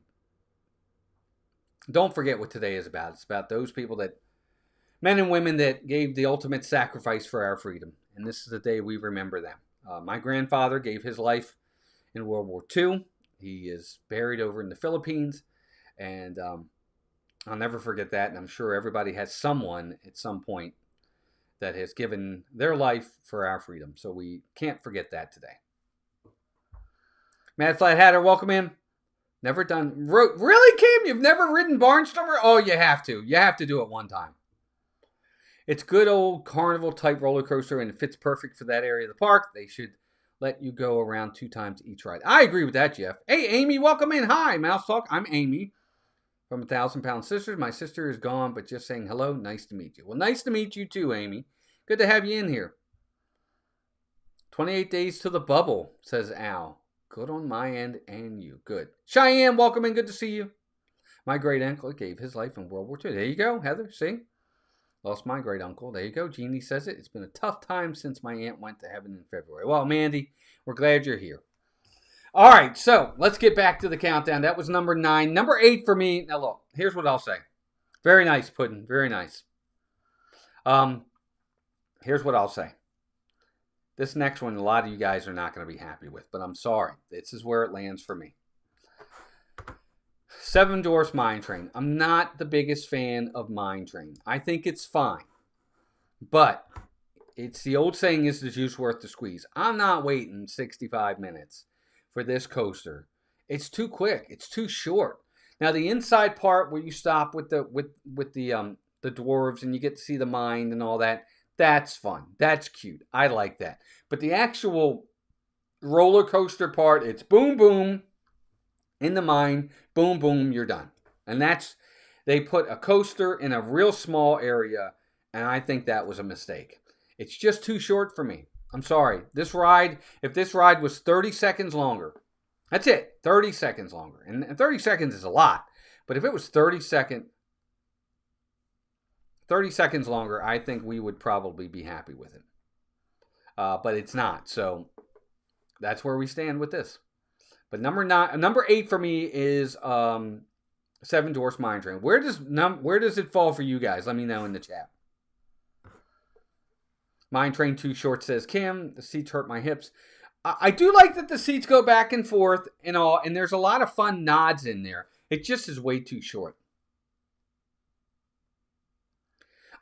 don't forget what today is about. It's about those people men and women that gave the ultimate sacrifice for our freedom. And this is the day we remember them. My grandfather gave his life in World War II. He is buried over in the Philippines. And I'll never forget that. And I'm sure everybody has someone at some point that has given their life for our freedom. So we can't forget that today. Mad Flat Hatter, welcome in. Never done. Really, Kim? You've never ridden Barnstormer? Oh, you have to. You have to do it one time. It's good old carnival type roller coaster, and it fits perfect for that area of the park. They should let you go around 2 times each ride. I agree with that, Jeff. Hey, Amy, welcome in. Hi, Mouse Talk. I'm Amy. From 1,000-Pound Sisters. My sister is gone, but just saying hello. Nice to meet you. Well, nice to meet you too, Amy. Good to have you in here. 28 days to the bubble, says Al. Good on my end and you. Good. Cheyenne, welcome in. Good to see you. My great uncle gave his life in World War II. There you go, Heather. See? Lost my great uncle. There you go. Jeannie says it. It's been a tough time since my aunt went to heaven in February. Well, Mandy, we're glad you're here. All right, so let's get back to the countdown. That was number 9. Number 8 for me. Now, look, here's what I'll say. Very nice, Puddin'. Very nice. Here's what I'll say. This next one, a lot of you guys are not going to be happy with, but I'm sorry. This is where it lands for me. Seven Dwarfs Mine Train. I'm not the biggest fan of Mine Train. I think it's fine. But it's the old saying, is the juice worth the squeeze? I'm not waiting 65 minutes for this coaster. It's too quick. It's too short. Now the inside part where you stop with the dwarves and you get to see the mine and all that, that's fun. That's cute. I like that. But the actual roller coaster part, it's boom boom in the mine, boom boom, you're done. And they put a coaster in a real small area, and I think that was a mistake. It's just too short for me. I'm sorry. This ride, if this ride was 30 seconds longer, that's it, 30 seconds longer. And 30 seconds is a lot. But if it was 30 seconds longer, I think we would probably be happy with it. But it's not. So that's where we stand with this. But number 8 for me is Seven Dwarfs Mine Train. Where does it fall for you guys? Let me know in the chat. Mine Train too short, says Kim. The seats hurt my hips. I do like that the seats go back and forth and all, and there's a lot of fun nods in there. It just is way too short.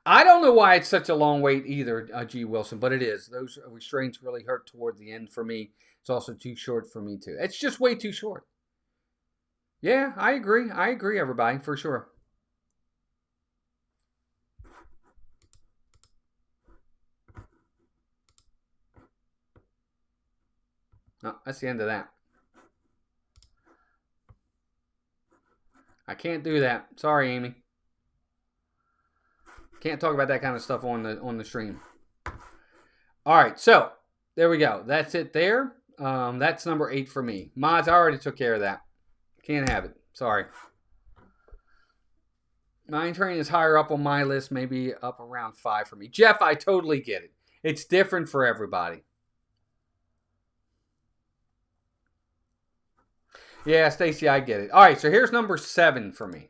I don't know why it's such a long wait either, G. Wilson, but it is. Those restraints really hurt toward the end for me. It's also too short for me too. It's just way too short. Yeah, I agree. I agree, everybody, for sure. No, that's the end of that. I can't do that. Sorry, Amy. Can't talk about that kind of stuff on the stream. All right, so there we go. That's it there. That's number 8 for me. Mods, I already took care of that. Can't have it. Sorry. Mine Train is higher up on my list, maybe up around 5 for me. Jeff, I totally get it. It's different for everybody. Yeah, Stacy, I get it. All right, so here's number 7 for me.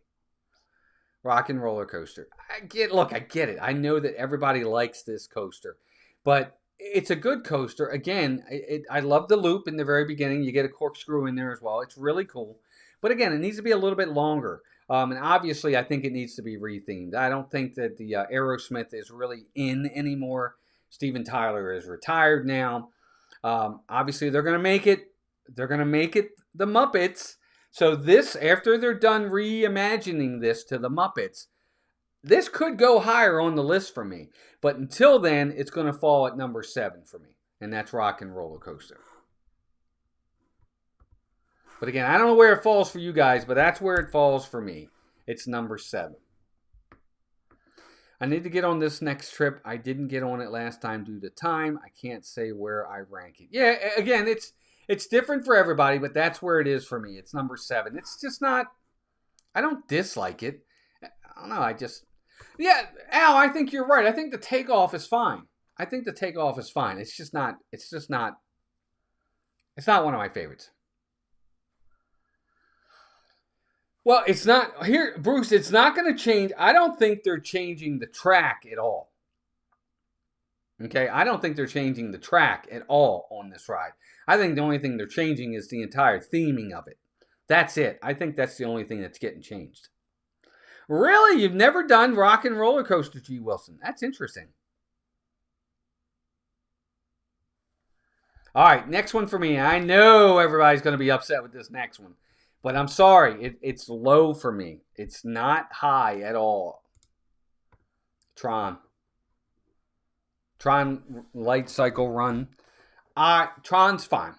Rock and Roller Coaster. I get it. I know that everybody likes this coaster, but it's a good coaster. Again, I love the loop in the very beginning. You get a corkscrew in there as well. It's really cool. But again, it needs to be a little bit longer. And obviously, I think it needs to be rethemed. I don't think that the Aerosmith is really in anymore. Steven Tyler is retired now. Obviously, they're going to make it. They're going to make it the Muppets. So this, after they're done reimagining this to the Muppets, this could go higher on the list for me. But until then, it's going to fall at number 7 for me. And that's Rock and Roller Coaster. But again, I don't know where it falls for you guys, but that's where it falls for me. It's number 7. I need to get on this next trip. I didn't get on it last time due to time. I can't say where I rank it. Yeah, again, it's different for everybody, but that's where it is for me. It's number 7. It's just not, I don't dislike it. I don't know, yeah, Al, I think you're right. I think the takeoff is fine. It's not one of my favorites. Well, it's not, here, Bruce, it's not going to change. I don't think they're changing the track at all. Okay, I don't think they're changing the track at all on this ride. I think the only thing they're changing is the entire theming of it. That's it. I think that's the only thing that's getting changed. Really? You've never done Rock and Roller Coaster, G. Wilson? That's interesting. All right, next one for me. I know everybody's going to be upset with this next one. But I'm sorry, it's low for me. It's not high at all. Tron Light Cycle Run. Tron's fine.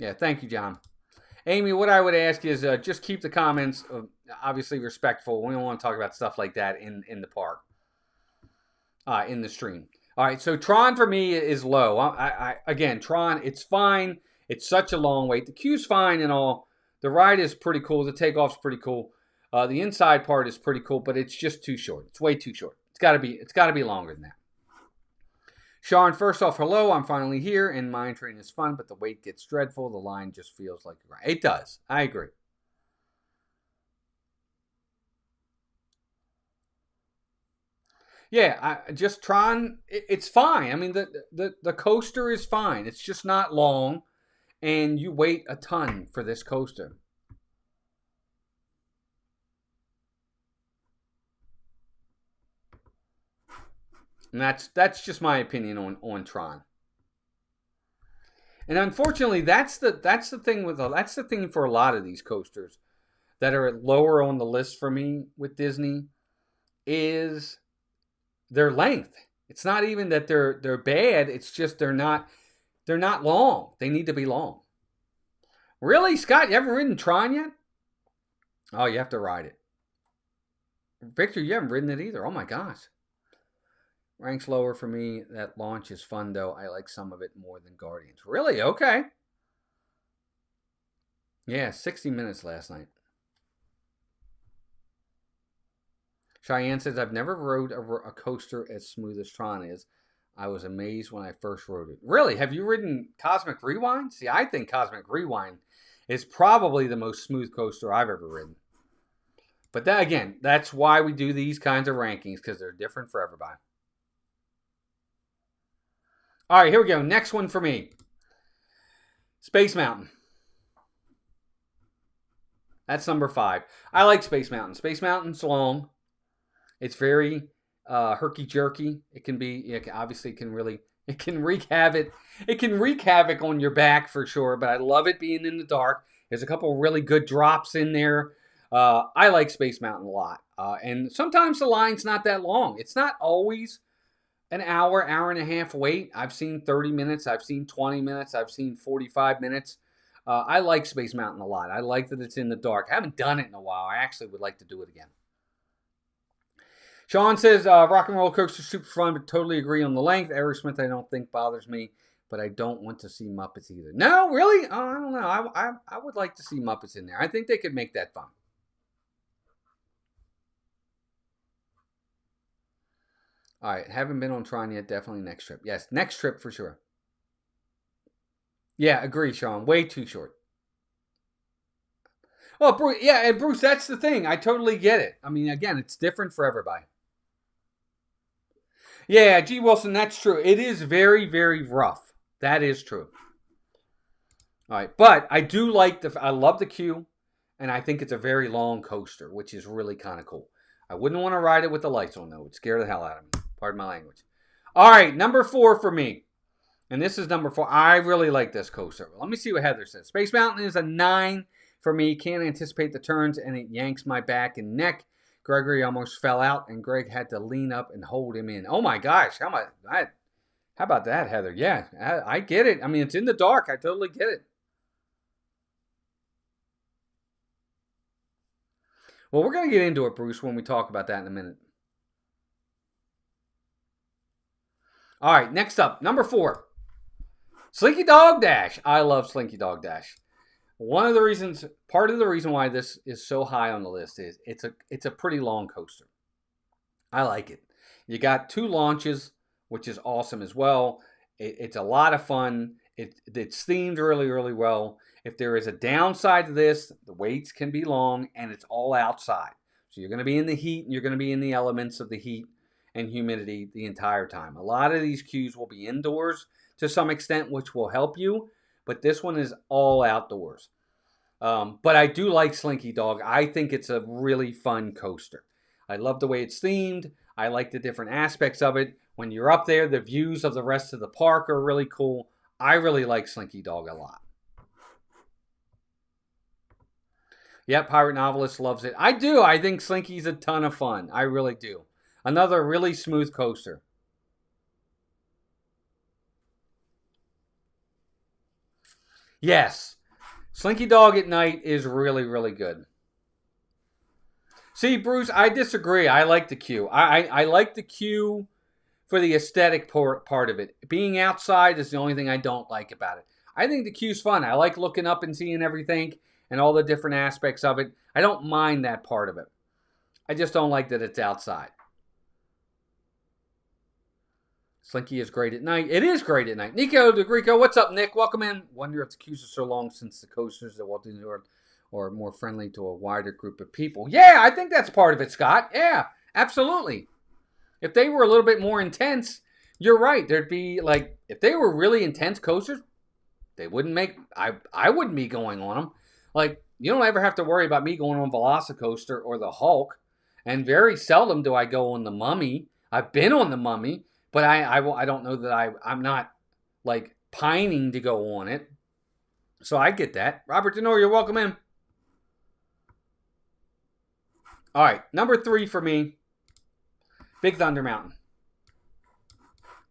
Yeah, thank you, John. Amy, what I would ask is just keep the comments obviously respectful. We don't want to talk about stuff like that in the park, in the stream. All right, so Tron for me is low. Again, Tron, it's fine. It's such a long wait. The queue's fine and all. The ride is pretty cool. The takeoff's pretty cool. The inside part is pretty cool, but it's just too short. It's way too short. It's got to be longer than that. Sean, first off, hello. I'm finally here, and mine train is fun, but the wait gets dreadful. The line just feels like a grind. It does. I agree. Yeah, just Tron. It's fine. I mean, the coaster is fine. It's just not long, and you wait a ton for this coaster. And that's just my opinion on Tron. And unfortunately, that's the thing for a lot of these coasters that are lower on the list for me with Disney is their length. It's not even that they're bad. It's just they're not long. They need to be long. Really, Scott? You haven't ridden Tron yet? Oh, you have to ride it. Victor, you haven't ridden it either. Oh my gosh. Ranks lower for me. That launch is fun, though. I like some of it more than Guardians. Really? Okay. Yeah, 60 minutes last night. Cheyenne says, I've never rode a coaster as smooth as Tron is. I was amazed when I first rode it. Really? Have you ridden Cosmic Rewind? See, I think Cosmic Rewind is probably the most smooth coaster I've ever ridden. But that, again, that's why we do these kinds of rankings, because they're different for everybody. All right, here we go. Next one for me. Space Mountain. That's number 5. I like Space Mountain. Space Mountain's long. It's very herky-jerky. It can be, obviously, it can wreak havoc. It can wreak havoc on your back for sure, but I love it being in the dark. There's a couple really good drops in there. I like Space Mountain a lot. And sometimes the line's not that long. It's not always an hour and a half wait. I've seen 30 minutes. I've seen 20 minutes. I've seen 45 minutes. I like Space Mountain a lot. I like that it's in the dark. I haven't done it in a while. I actually would like to do it again. Sean says, Rock and Roller Coaster super fun, but totally agree on the length. Aerosmith I don't think bothers me, but I don't want to see Muppets either. No, really? I don't know. I would like to see Muppets in there. I think they could make that fun. All right, haven't been on Tron yet. Definitely next trip. Yes, next trip for sure. Yeah, agree, Sean. Way too short. Well, Bruce, yeah, and Bruce, that's the thing. I totally get it. I mean, again, it's different for everybody. Yeah, G. Wilson, that's true. It is very, very rough. That is true. All right, but I do like I love the queue, and I think it's a very long coaster, which is really kind of cool. I wouldn't want to ride it with the lights on, though. It would scare the hell out of me. Pardon my language. All right, number 4 for me. And this is number 4. I really like this coaster. Let me see what Heather says. Space Mountain is a 9 for me. Can't anticipate the turns, and it yanks my back and neck. Gregory almost fell out, and Greg had to lean up and hold him in. Oh, my gosh. How about that, Heather? Yeah, I get it. I mean, it's in the dark. I totally get it. Well, we're going to get into it, Bruce, when we talk about that in a minute. All right, next up, number 4. Slinky Dog Dash. I love Slinky Dog Dash. Part of the reason why this is so high on the list is it's a pretty long coaster. I like it. You got 2 launches, which is awesome as well. It's a lot of fun. It's themed really, really well. If there is a downside to this, the waits can be long, and it's all outside. So you're going to be in the heat, and you're going to be in the elements of the heat and humidity the entire time. A lot of these queues will be indoors to some extent, which will help you, but this one is all outdoors. But I do like Slinky Dog. I think it's a really fun coaster. I love the way it's themed. I like the different aspects of it. When you're up there, the views of the rest of the park are really cool. I really like Slinky Dog a lot. Yep, Pirate Novelist loves it. I do. I think Slinky's a ton of fun. I really do. Another really smooth coaster. Yes. Slinky Dog at night is really, really good. See, Bruce, I disagree. I like the queue. I like the queue for the aesthetic part of it. Being outside is the only thing I don't like about it. I think the queue's fun. I like looking up and seeing everything and all the different aspects of it. I don't mind that part of it. I just don't like that it's outside. Slinky is great at night. It is great at night. Nico DeGrico, what's up, Nick? Welcome in. Wonder if the queues are so long since the coasters that Walt Disney World or more friendly to a wider group of people. Yeah, I think that's part of it, Scott. Yeah, absolutely. If they were a little bit more intense, you're right. There'd be like, if they were really intense coasters, they wouldn't make, I wouldn't be going on them. Like, you don't ever have to worry about me going on Velocicoaster or the Hulk. And very seldom do I go on the Mummy. I've been on the Mummy, but I don't know that I'm not like pining to go on it. So I get that. Robert Denorio, welcome in. All right, number 3 for me, Big Thunder Mountain.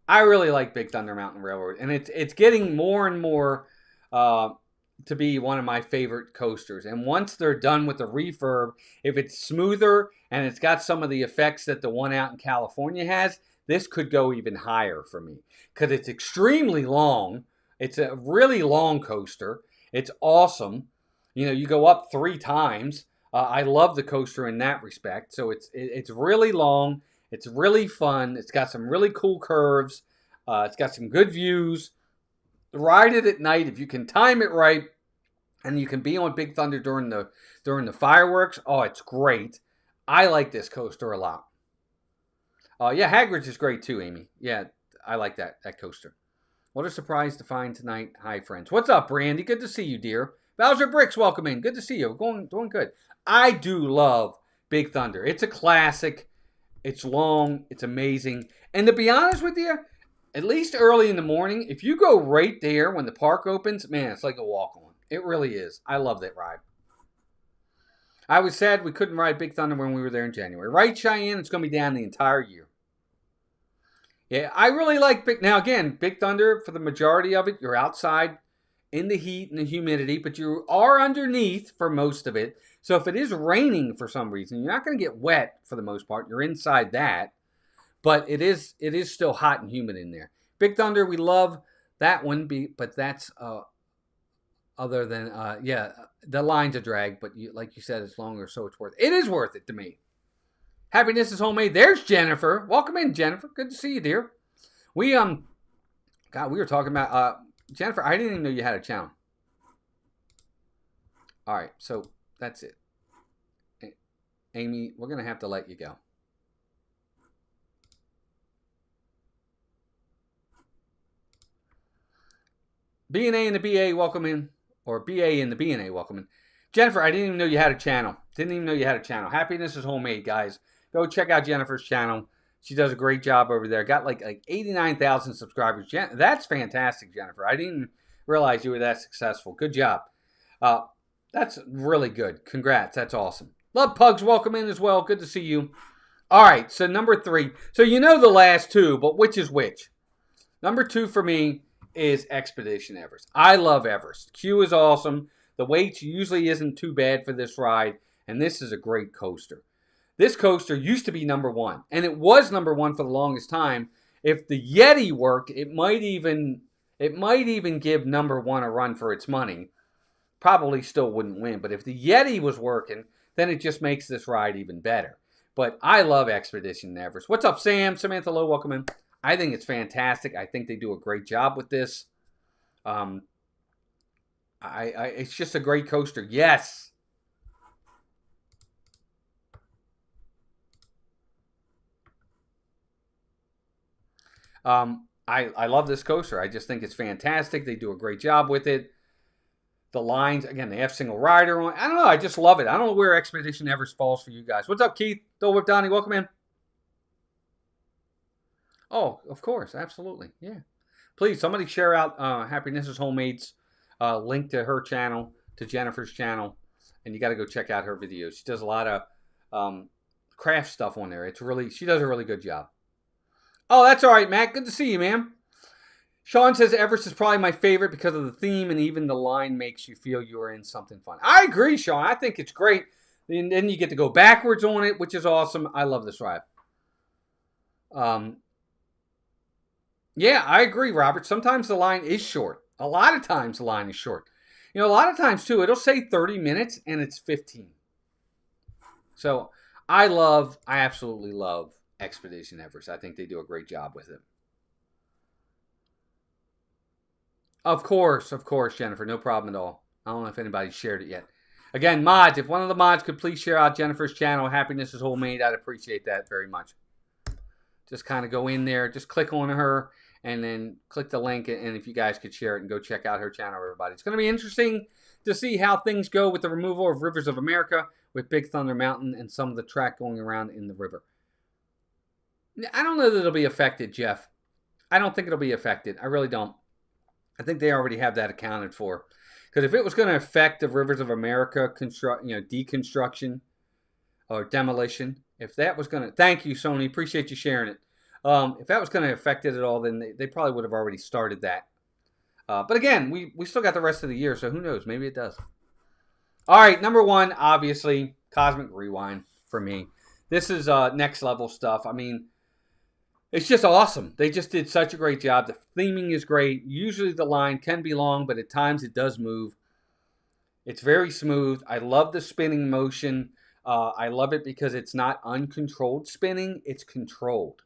I really like Big Thunder Mountain Railroad, and it's getting more and more to be one of my favorite coasters. And once they're done with the refurb, if it's smoother and it's got some of the effects that the one out in California has, this could go even higher for me because it's extremely long. It's a really long coaster. It's awesome. You know, you go up 3 times. I love the coaster in that respect. So it's really long. It's really fun. It's got some really cool curves. It's got some good views. Ride it at night if you can time it right, and you can be on Big Thunder during the fireworks. Oh, it's great. I like this coaster a lot. Yeah, Hagrid's is great too, Amy. Yeah, I like that coaster. What a surprise to find tonight. Hi, friends. What's up, Brandy? Good to see you, dear. Bowser Bricks, welcome in. Good to see you. Doing good. I do love Big Thunder. It's a classic. It's long. It's amazing. And to be honest with you, at least early in the morning, if you go right there when the park opens, man, it's like a walk-on. It really is. I love that ride. I was sad we couldn't ride Big Thunder when we were there in January. Right, Cheyenne? It's going to be down the entire year. Yeah, I really like Now, again, Big Thunder, for the majority of it, you're outside in the heat and the humidity, but you are underneath for most of it. So if it is raining for some reason, you're not going to get wet for the most part. You're inside that. But it is still hot and humid in there. Big Thunder, we love that one, but that's other than, yeah, the line's a drag, but like you said, it's longer, so it's worth it. It is worth it to me. Happiness is homemade. There's Jennifer. Welcome in, Jennifer. Good to see you, dear. We were talking about, Jennifer, I didn't even know you had a channel. All right, so that's it. Amy, we're going to have to let you go. B&A and the BA, welcome in. Or BA and the B&A, welcome in. Jennifer, I didn't even know you had a channel. Happiness is homemade, guys. Go check out Jennifer's channel. She does a great job over there. Got like 89,000 subscribers. That's fantastic, Jennifer. I didn't realize you were that successful. Good job. That's really good. Congrats. That's awesome. Love Pugs, welcome in as well. Good to see you. All right, so number 3. So you know the last 2, but which is which? Number 2 for me is Expedition Everest. I love Everest. Q is awesome. The weight usually isn't too bad for this ride, and this is a great coaster. This coaster used to be number 1, and it was number 1 for the longest time. If the Yeti worked, it might even give number 1 a run for its money. Probably still wouldn't win, but if the Yeti was working, then it just makes this ride even better. But I love Expedition Everest. What's up, Sam? Samantha Lowe, welcome in. I think it's fantastic. I think they do a great job with this. It's just a great coaster. Yes. I love this coaster. I just think it's fantastic. They do a great job with it. The lines, again, they have single rider on. I don't know. I just love it. I don't know where Expedition Everest falls for you guys. What's up, Keith? Dole Whip Donnie, welcome in. Oh, of course. Absolutely. Yeah. Please, somebody share out Happiness is Homemade's link to her channel, to Jennifer's channel. And you got to go check out her videos. She does a lot of craft stuff on there. She does a really good job. Oh, that's all right, Matt. Good to see you, man. Sean says Everest is probably my favorite because of the theme and even the line makes you feel you are in something fun. I agree, Sean. I think it's great. And then you get to go backwards on it, which is awesome. I love this ride. Yeah, I agree, Robert. Sometimes the line is short. A lot of times the line is short. You know, a lot of times, too, it'll say 30 minutes and it's 15. So I absolutely love Expedition Everest. I think they do a great job with it. Of course, Jennifer. No problem at all. I don't know if anybody shared it yet. Again, mods, if one of the mods could please share out Jennifer's channel, Happiness is Homemade, I'd appreciate that very much. Just kind of go in there, just click on her, and then click the link, and if you guys could share it and go check out her channel, everybody. It's going to be interesting to see how things go with the removal of Rivers of America with Big Thunder Mountain and some of the track going around in the river. I don't know that it'll be affected, Jeff. I don't think it'll be affected. I really don't. I think they already have that accounted for. Because if it was going to affect the Rivers of America deconstruction or demolition, if that was going to... Thank you, Sony. Appreciate you sharing it. If that was going to affect it at all, then they probably would have already started that. But again, we still got the rest of the year, so who knows? Maybe it does. All right, number one, obviously, Cosmic Rewind for me. This is next level stuff. I mean, it's just awesome. They just did such a great job. The theming is great. Usually the line can be long, but at times it does move. It's very smooth. I love the spinning motion. I love it because it's not uncontrolled spinning. It's controlled.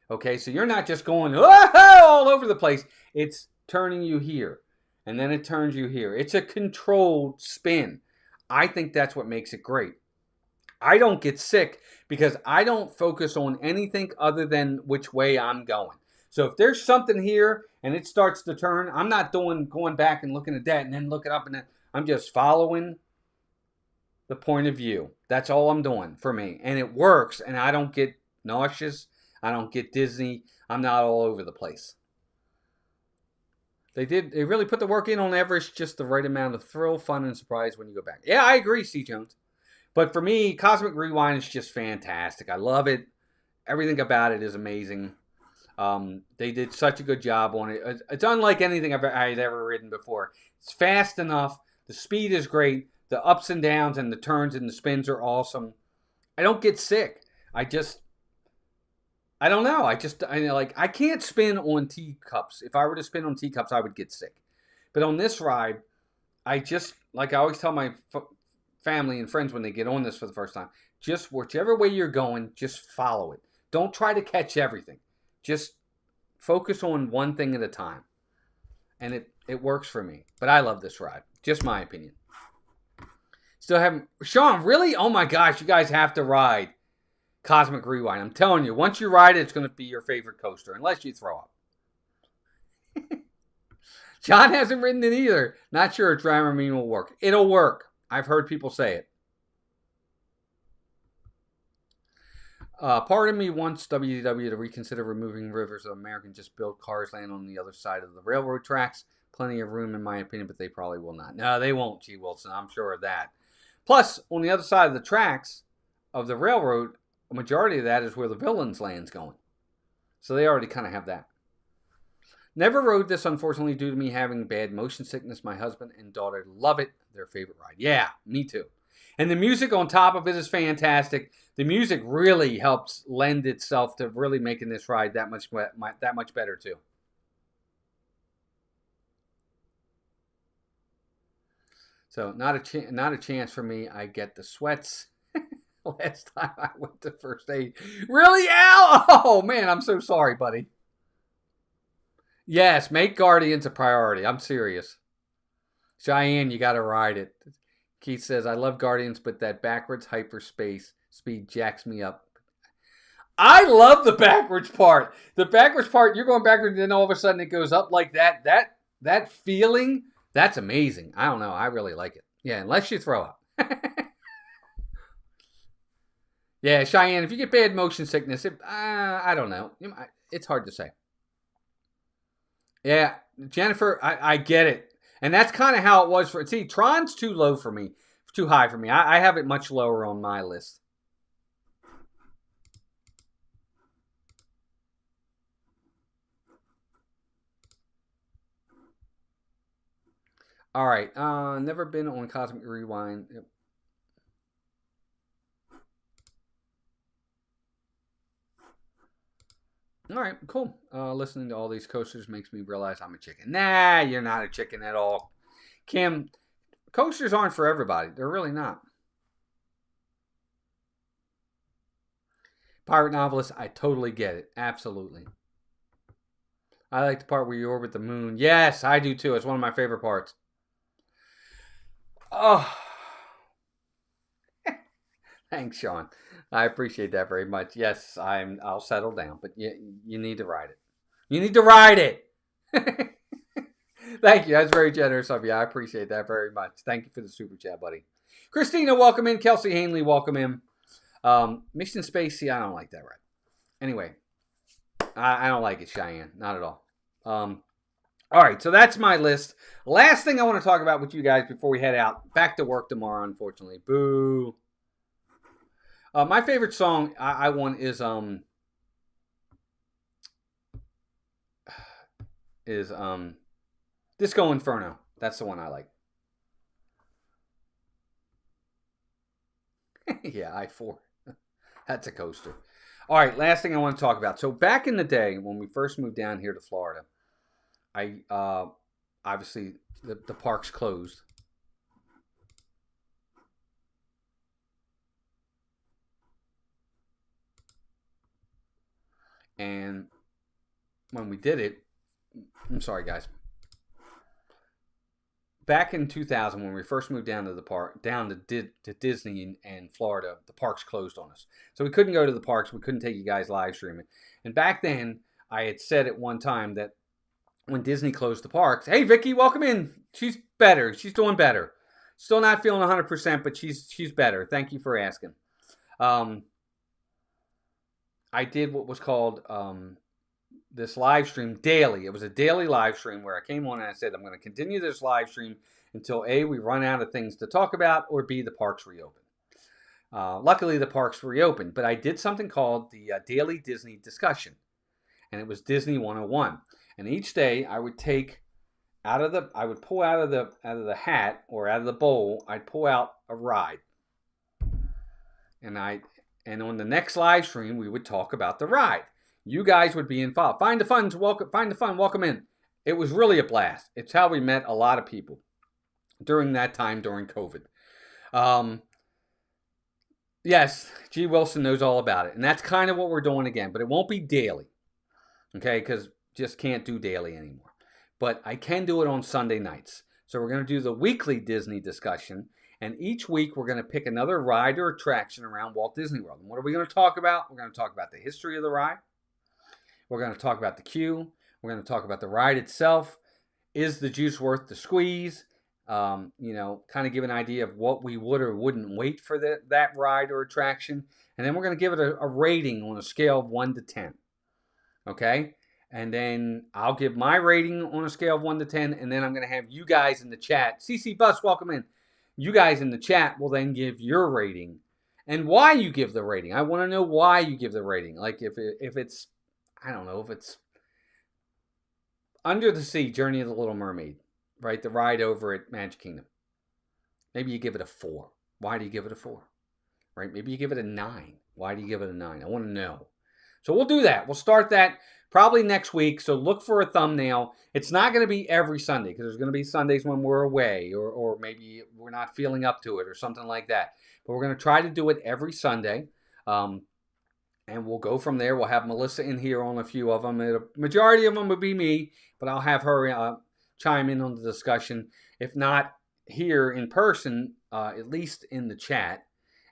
Okay, so you're not just going all over the place. It's turning you here, and then it turns you here. It's a controlled spin. I think that's what makes it great. I don't get sick because I don't focus on anything other than which way I'm going. So if there's something here and it starts to turn, I'm not going back and looking at that and then looking up and then I'm just following the point of view. That's all I'm doing for me. And it works, and I don't get nauseous. I don't get dizzy. I'm not all over the place. They really put the work in on Everest, just the right amount of thrill, fun, and surprise when you go back. Yeah, I agree, C. Jones. But for me, Cosmic Rewind is just fantastic. I love it. Everything about it is amazing. They did such a good job on it. It's unlike anything I'd ever ridden before. It's fast enough. The speed is great. The ups and downs and the turns and the spins are awesome. I don't get sick. I don't know. I can't spin on teacups. If I were to spin on teacups, I would get sick. But on this ride, I always tell my family and friends when they get on this for the first time, just whichever way you're going, just follow it. Don't try to catch everything. Just focus on one thing at a time. And it works for me. But I love this ride. Just my opinion. Still haven't... Sean, really? Oh my gosh, you guys have to ride Cosmic Rewind. I'm telling you, once you ride it, it's going to be your favorite coaster. Unless you throw up. John hasn't ridden it either. Not sure if Dramamine will work. It'll work. I've heard people say it. Part of me wants WDW to reconsider removing Rivers of America and just build Cars Land on the other side of the railroad tracks. Plenty of room in my opinion, but they probably will not. No, they won't, G. Wilson. I'm sure of that. Plus, on the other side of the tracks of the railroad, a majority of that is where the Villains Land's going. So they already kind of have that. Never rode this, unfortunately, due to me having bad motion sickness. My husband and daughter love it. Their favorite ride. Yeah, me too. And the music on top of it is fantastic. The music really helps lend itself to really making this ride that much better too. So not a chance for me. I get the sweats. Last time I went to first aid. Really, Al? Oh man, I'm so sorry, buddy. Yes, make Guardians a priority. I'm serious. Cheyenne, you got to ride it. Keith says, I love Guardians, but that backwards hyperspace speed jacks me up. I love the backwards part. The backwards part, you're going backwards, and then all of a sudden it goes up like that. That feeling, that's amazing. I don't know. I really like it. Yeah, unless you throw up. Yeah, Cheyenne, if you get bad motion sickness, I don't know. It's hard to say. Yeah, Jennifer, I get it. And that's kind of how it was for... See, Tron's too low for me. Too high for me. I have it much lower on my list. All right. Never been on Cosmic Rewind. Yep. All right, cool. Listening to all these coasters makes me realize I'm a chicken. Nah, you're not a chicken at all. Kim, coasters aren't for everybody. They're really not. Pirate novelist, I totally get it. Absolutely. I like the part where you orbit the moon. Yes, I do too. It's one of my favorite parts. Oh, thanks, Sean. I appreciate that very much. Yes, I'll settle down, but you need to ride it. You need to ride it. Thank you. That's very generous of you. I appreciate that very much. Thank you for the super chat, buddy. Christina, welcome in. Kelsey Hanley, welcome in. Mission Space, see, I don't like that ride. Anyway, I don't like it, Cheyenne. Not at all. All right, so that's my list. Last thing I want to talk about with you guys before we head out. Back to work tomorrow, unfortunately. Boo. My favorite song I want is Disco Inferno. That's the one I like. Yeah, I-4. That's a coaster. All right, last thing I want to talk about. So back in the day when we first moved down here to Florida, I obviously the park's closed. And when we did it, I'm sorry guys. Back in 2000, when we first moved down to the park, down to Disney and Florida, the parks closed on us. So we couldn't go to the parks. We couldn't take you guys live streaming. And back then, I had said at one time that when Disney closed the parks, hey, Vicky, welcome in. She's better. She's doing better. Still not feeling 100%, but she's better. Thank you for asking. I did what was called this live stream daily. It was a daily live stream where I came on and I said, I'm going to continue this live stream until A, we run out of things to talk about, or B, the parks reopen. Luckily, the parks reopened, but I did something called the Daily Disney Discussion, and it was Disney 101. And each day I would take I would pull out of the hat or out of the bowl, I'd pull out a ride. And on the next live stream, we would talk about the ride. You guys would be involved. Find the fun, welcome in. It was really a blast. It's how we met a lot of people during that time, during COVID. Yes, G. Wilson knows all about it. And that's kind of what we're doing again. But it won't be daily. Okay, because just can't do daily anymore. But I can do it on Sunday nights. So we're going to do the weekly Disney discussion. And each week we're going to pick another ride or attraction around Walt Disney World. And what are we going to talk about? We're going to talk about the history of the ride. We're going to talk about the queue. We're going to talk about the ride itself. Is the juice worth the squeeze? Kind of give an idea of what we would or wouldn't wait for that ride or attraction. And then we're going to give it a rating on a scale of 1 to 10. Okay? And then I'll give my rating on a scale of 1 to 10. And then I'm going to have you guys in the chat. CC Bus, welcome in. You guys in the chat will then give your rating and why you give the rating. I want to know why you give the rating. Like if it's, I don't know, if it's Under the Sea, Journey of the Little Mermaid, right? The ride over at Magic Kingdom. Maybe you give it a 4. Why do you give it a 4? Right? Maybe you give it a 9. Why do you give it a 9? I want to know. So we'll do that. We'll start that probably next week. So look for a thumbnail. It's not going to be every Sunday because there's going to be Sundays when we're away or maybe we're not feeling up to it or something like that. But we're going to try to do it every Sunday. And we'll go from there. We'll have Melissa in here on a few of them. The majority of them will be me, but I'll have her chime in on the discussion. If not here in person, at least in the chat.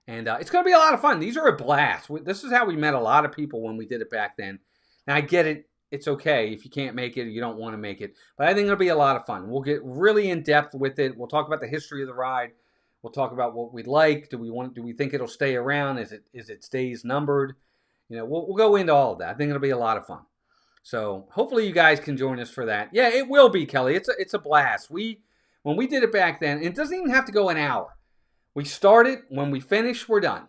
And it's going to be a lot of fun. These are a blast. This is how we met a lot of people when we did it back then. Now, I get it. It's okay if you can't make it or you don't want to make it. But I think it'll be a lot of fun. We'll get really in-depth with it. We'll talk about the history of the ride. We'll talk about what we'd like. Do we think it'll stay around? Is it stays numbered? We'll go into all of that. I think it'll be a lot of fun. So hopefully you guys can join us for that. Yeah, it will be, Kelly. It's a blast. When we did it back then, it doesn't even have to go an hour. We start it. When we finish, we're done.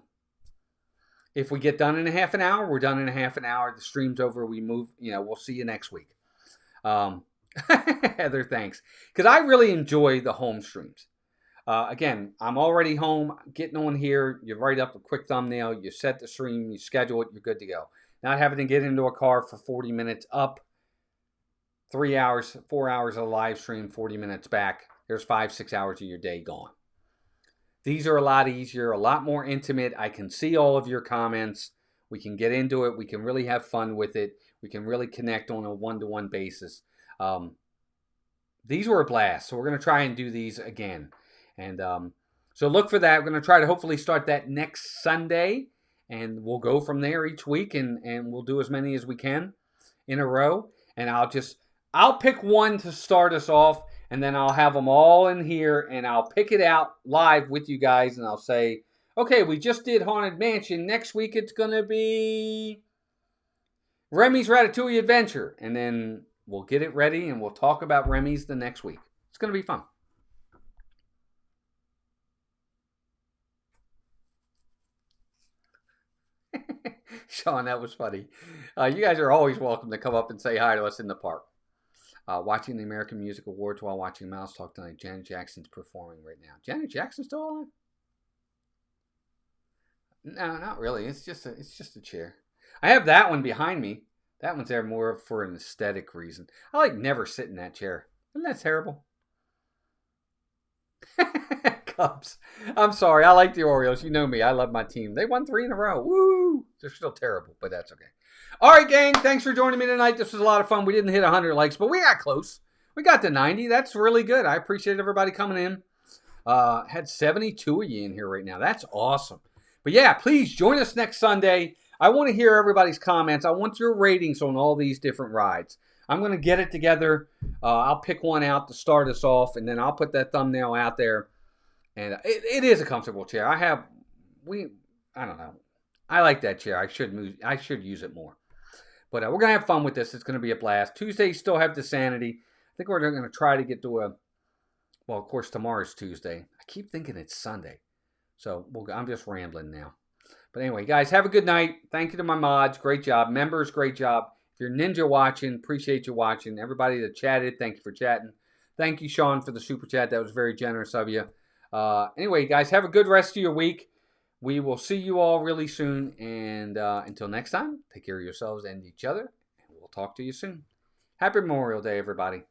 If we get done in a half an hour, we're done in a half an hour. The stream's over. We move. We'll see you next week. Heather, thanks. Because I really enjoy the home streams. Again, I'm already home, getting on here. You write up a quick thumbnail, you set the stream, you schedule it, you're good to go. Not having to get into a car for 40 minutes up, 3 hours, 4 hours of live stream, 40 minutes back. There's 5, 6 hours of your day gone. These are a lot easier, a lot more intimate. I can see all of your comments. We can get into it. We can really have fun with it. We can really connect on a one-to-one basis. These were a blast, so we're going to try and do these again. And so look for that. We're going to try to hopefully start that next Sunday, and we'll go from there each week, and we'll do as many as we can in a row. And I'll pick one to start us off, and then I'll have them all in here, and I'll pick it out live with you guys, and I'll say, okay, we just did Haunted Mansion. Next week it's going to be Remy's Ratatouille Adventure, and then we'll get it ready, and we'll talk about Remy's the next week. It's going to be fun. Sean, that was funny. You guys are always welcome to come up and say hi to us in the park. Watching the American Music Awards while watching Mouse Talk tonight. Janet Jackson's performing right now. Janet Jackson's still alive? No, not really. It's just a chair. I have that one behind me. That one's there more for an aesthetic reason. I never sit in that chair. Isn't that terrible? Cubs. I'm sorry. I like the Orioles. You know me. I love my team. They won 3 in a row. Woo! They're still terrible, but that's okay. All right, gang. Thanks for joining me tonight. This was a lot of fun. We didn't hit 100 likes, but we got close. We got to 90. That's really good. I appreciate everybody coming in. Had 72 of you in here right now. That's awesome. But yeah, please join us next Sunday. I want to hear everybody's comments. I want your ratings on all these different rides. I'm going to get it together. I'll pick one out to start us off, and then I'll put that thumbnail out there. And it is a comfortable chair. I don't know. I like that chair. I should use it more. But we're going to have fun with this. It's going to be a blast. Tuesday, still have DISANITY. I think we're going to try to get to well, of course, tomorrow's Tuesday. I keep thinking it's Sunday. So I'm just rambling now. But anyway, guys, have a good night. Thank you to my mods. Great job. Members, great job. If you're Ninja watching, appreciate you watching. Everybody that chatted, thank you for chatting. Thank you, Sean, for the super chat. That was very generous of you. Anyway, guys, have a good rest of your week. We will see you all really soon. And until next time, take care of yourselves and each other. And we'll talk to you soon. Happy Memorial Day, everybody.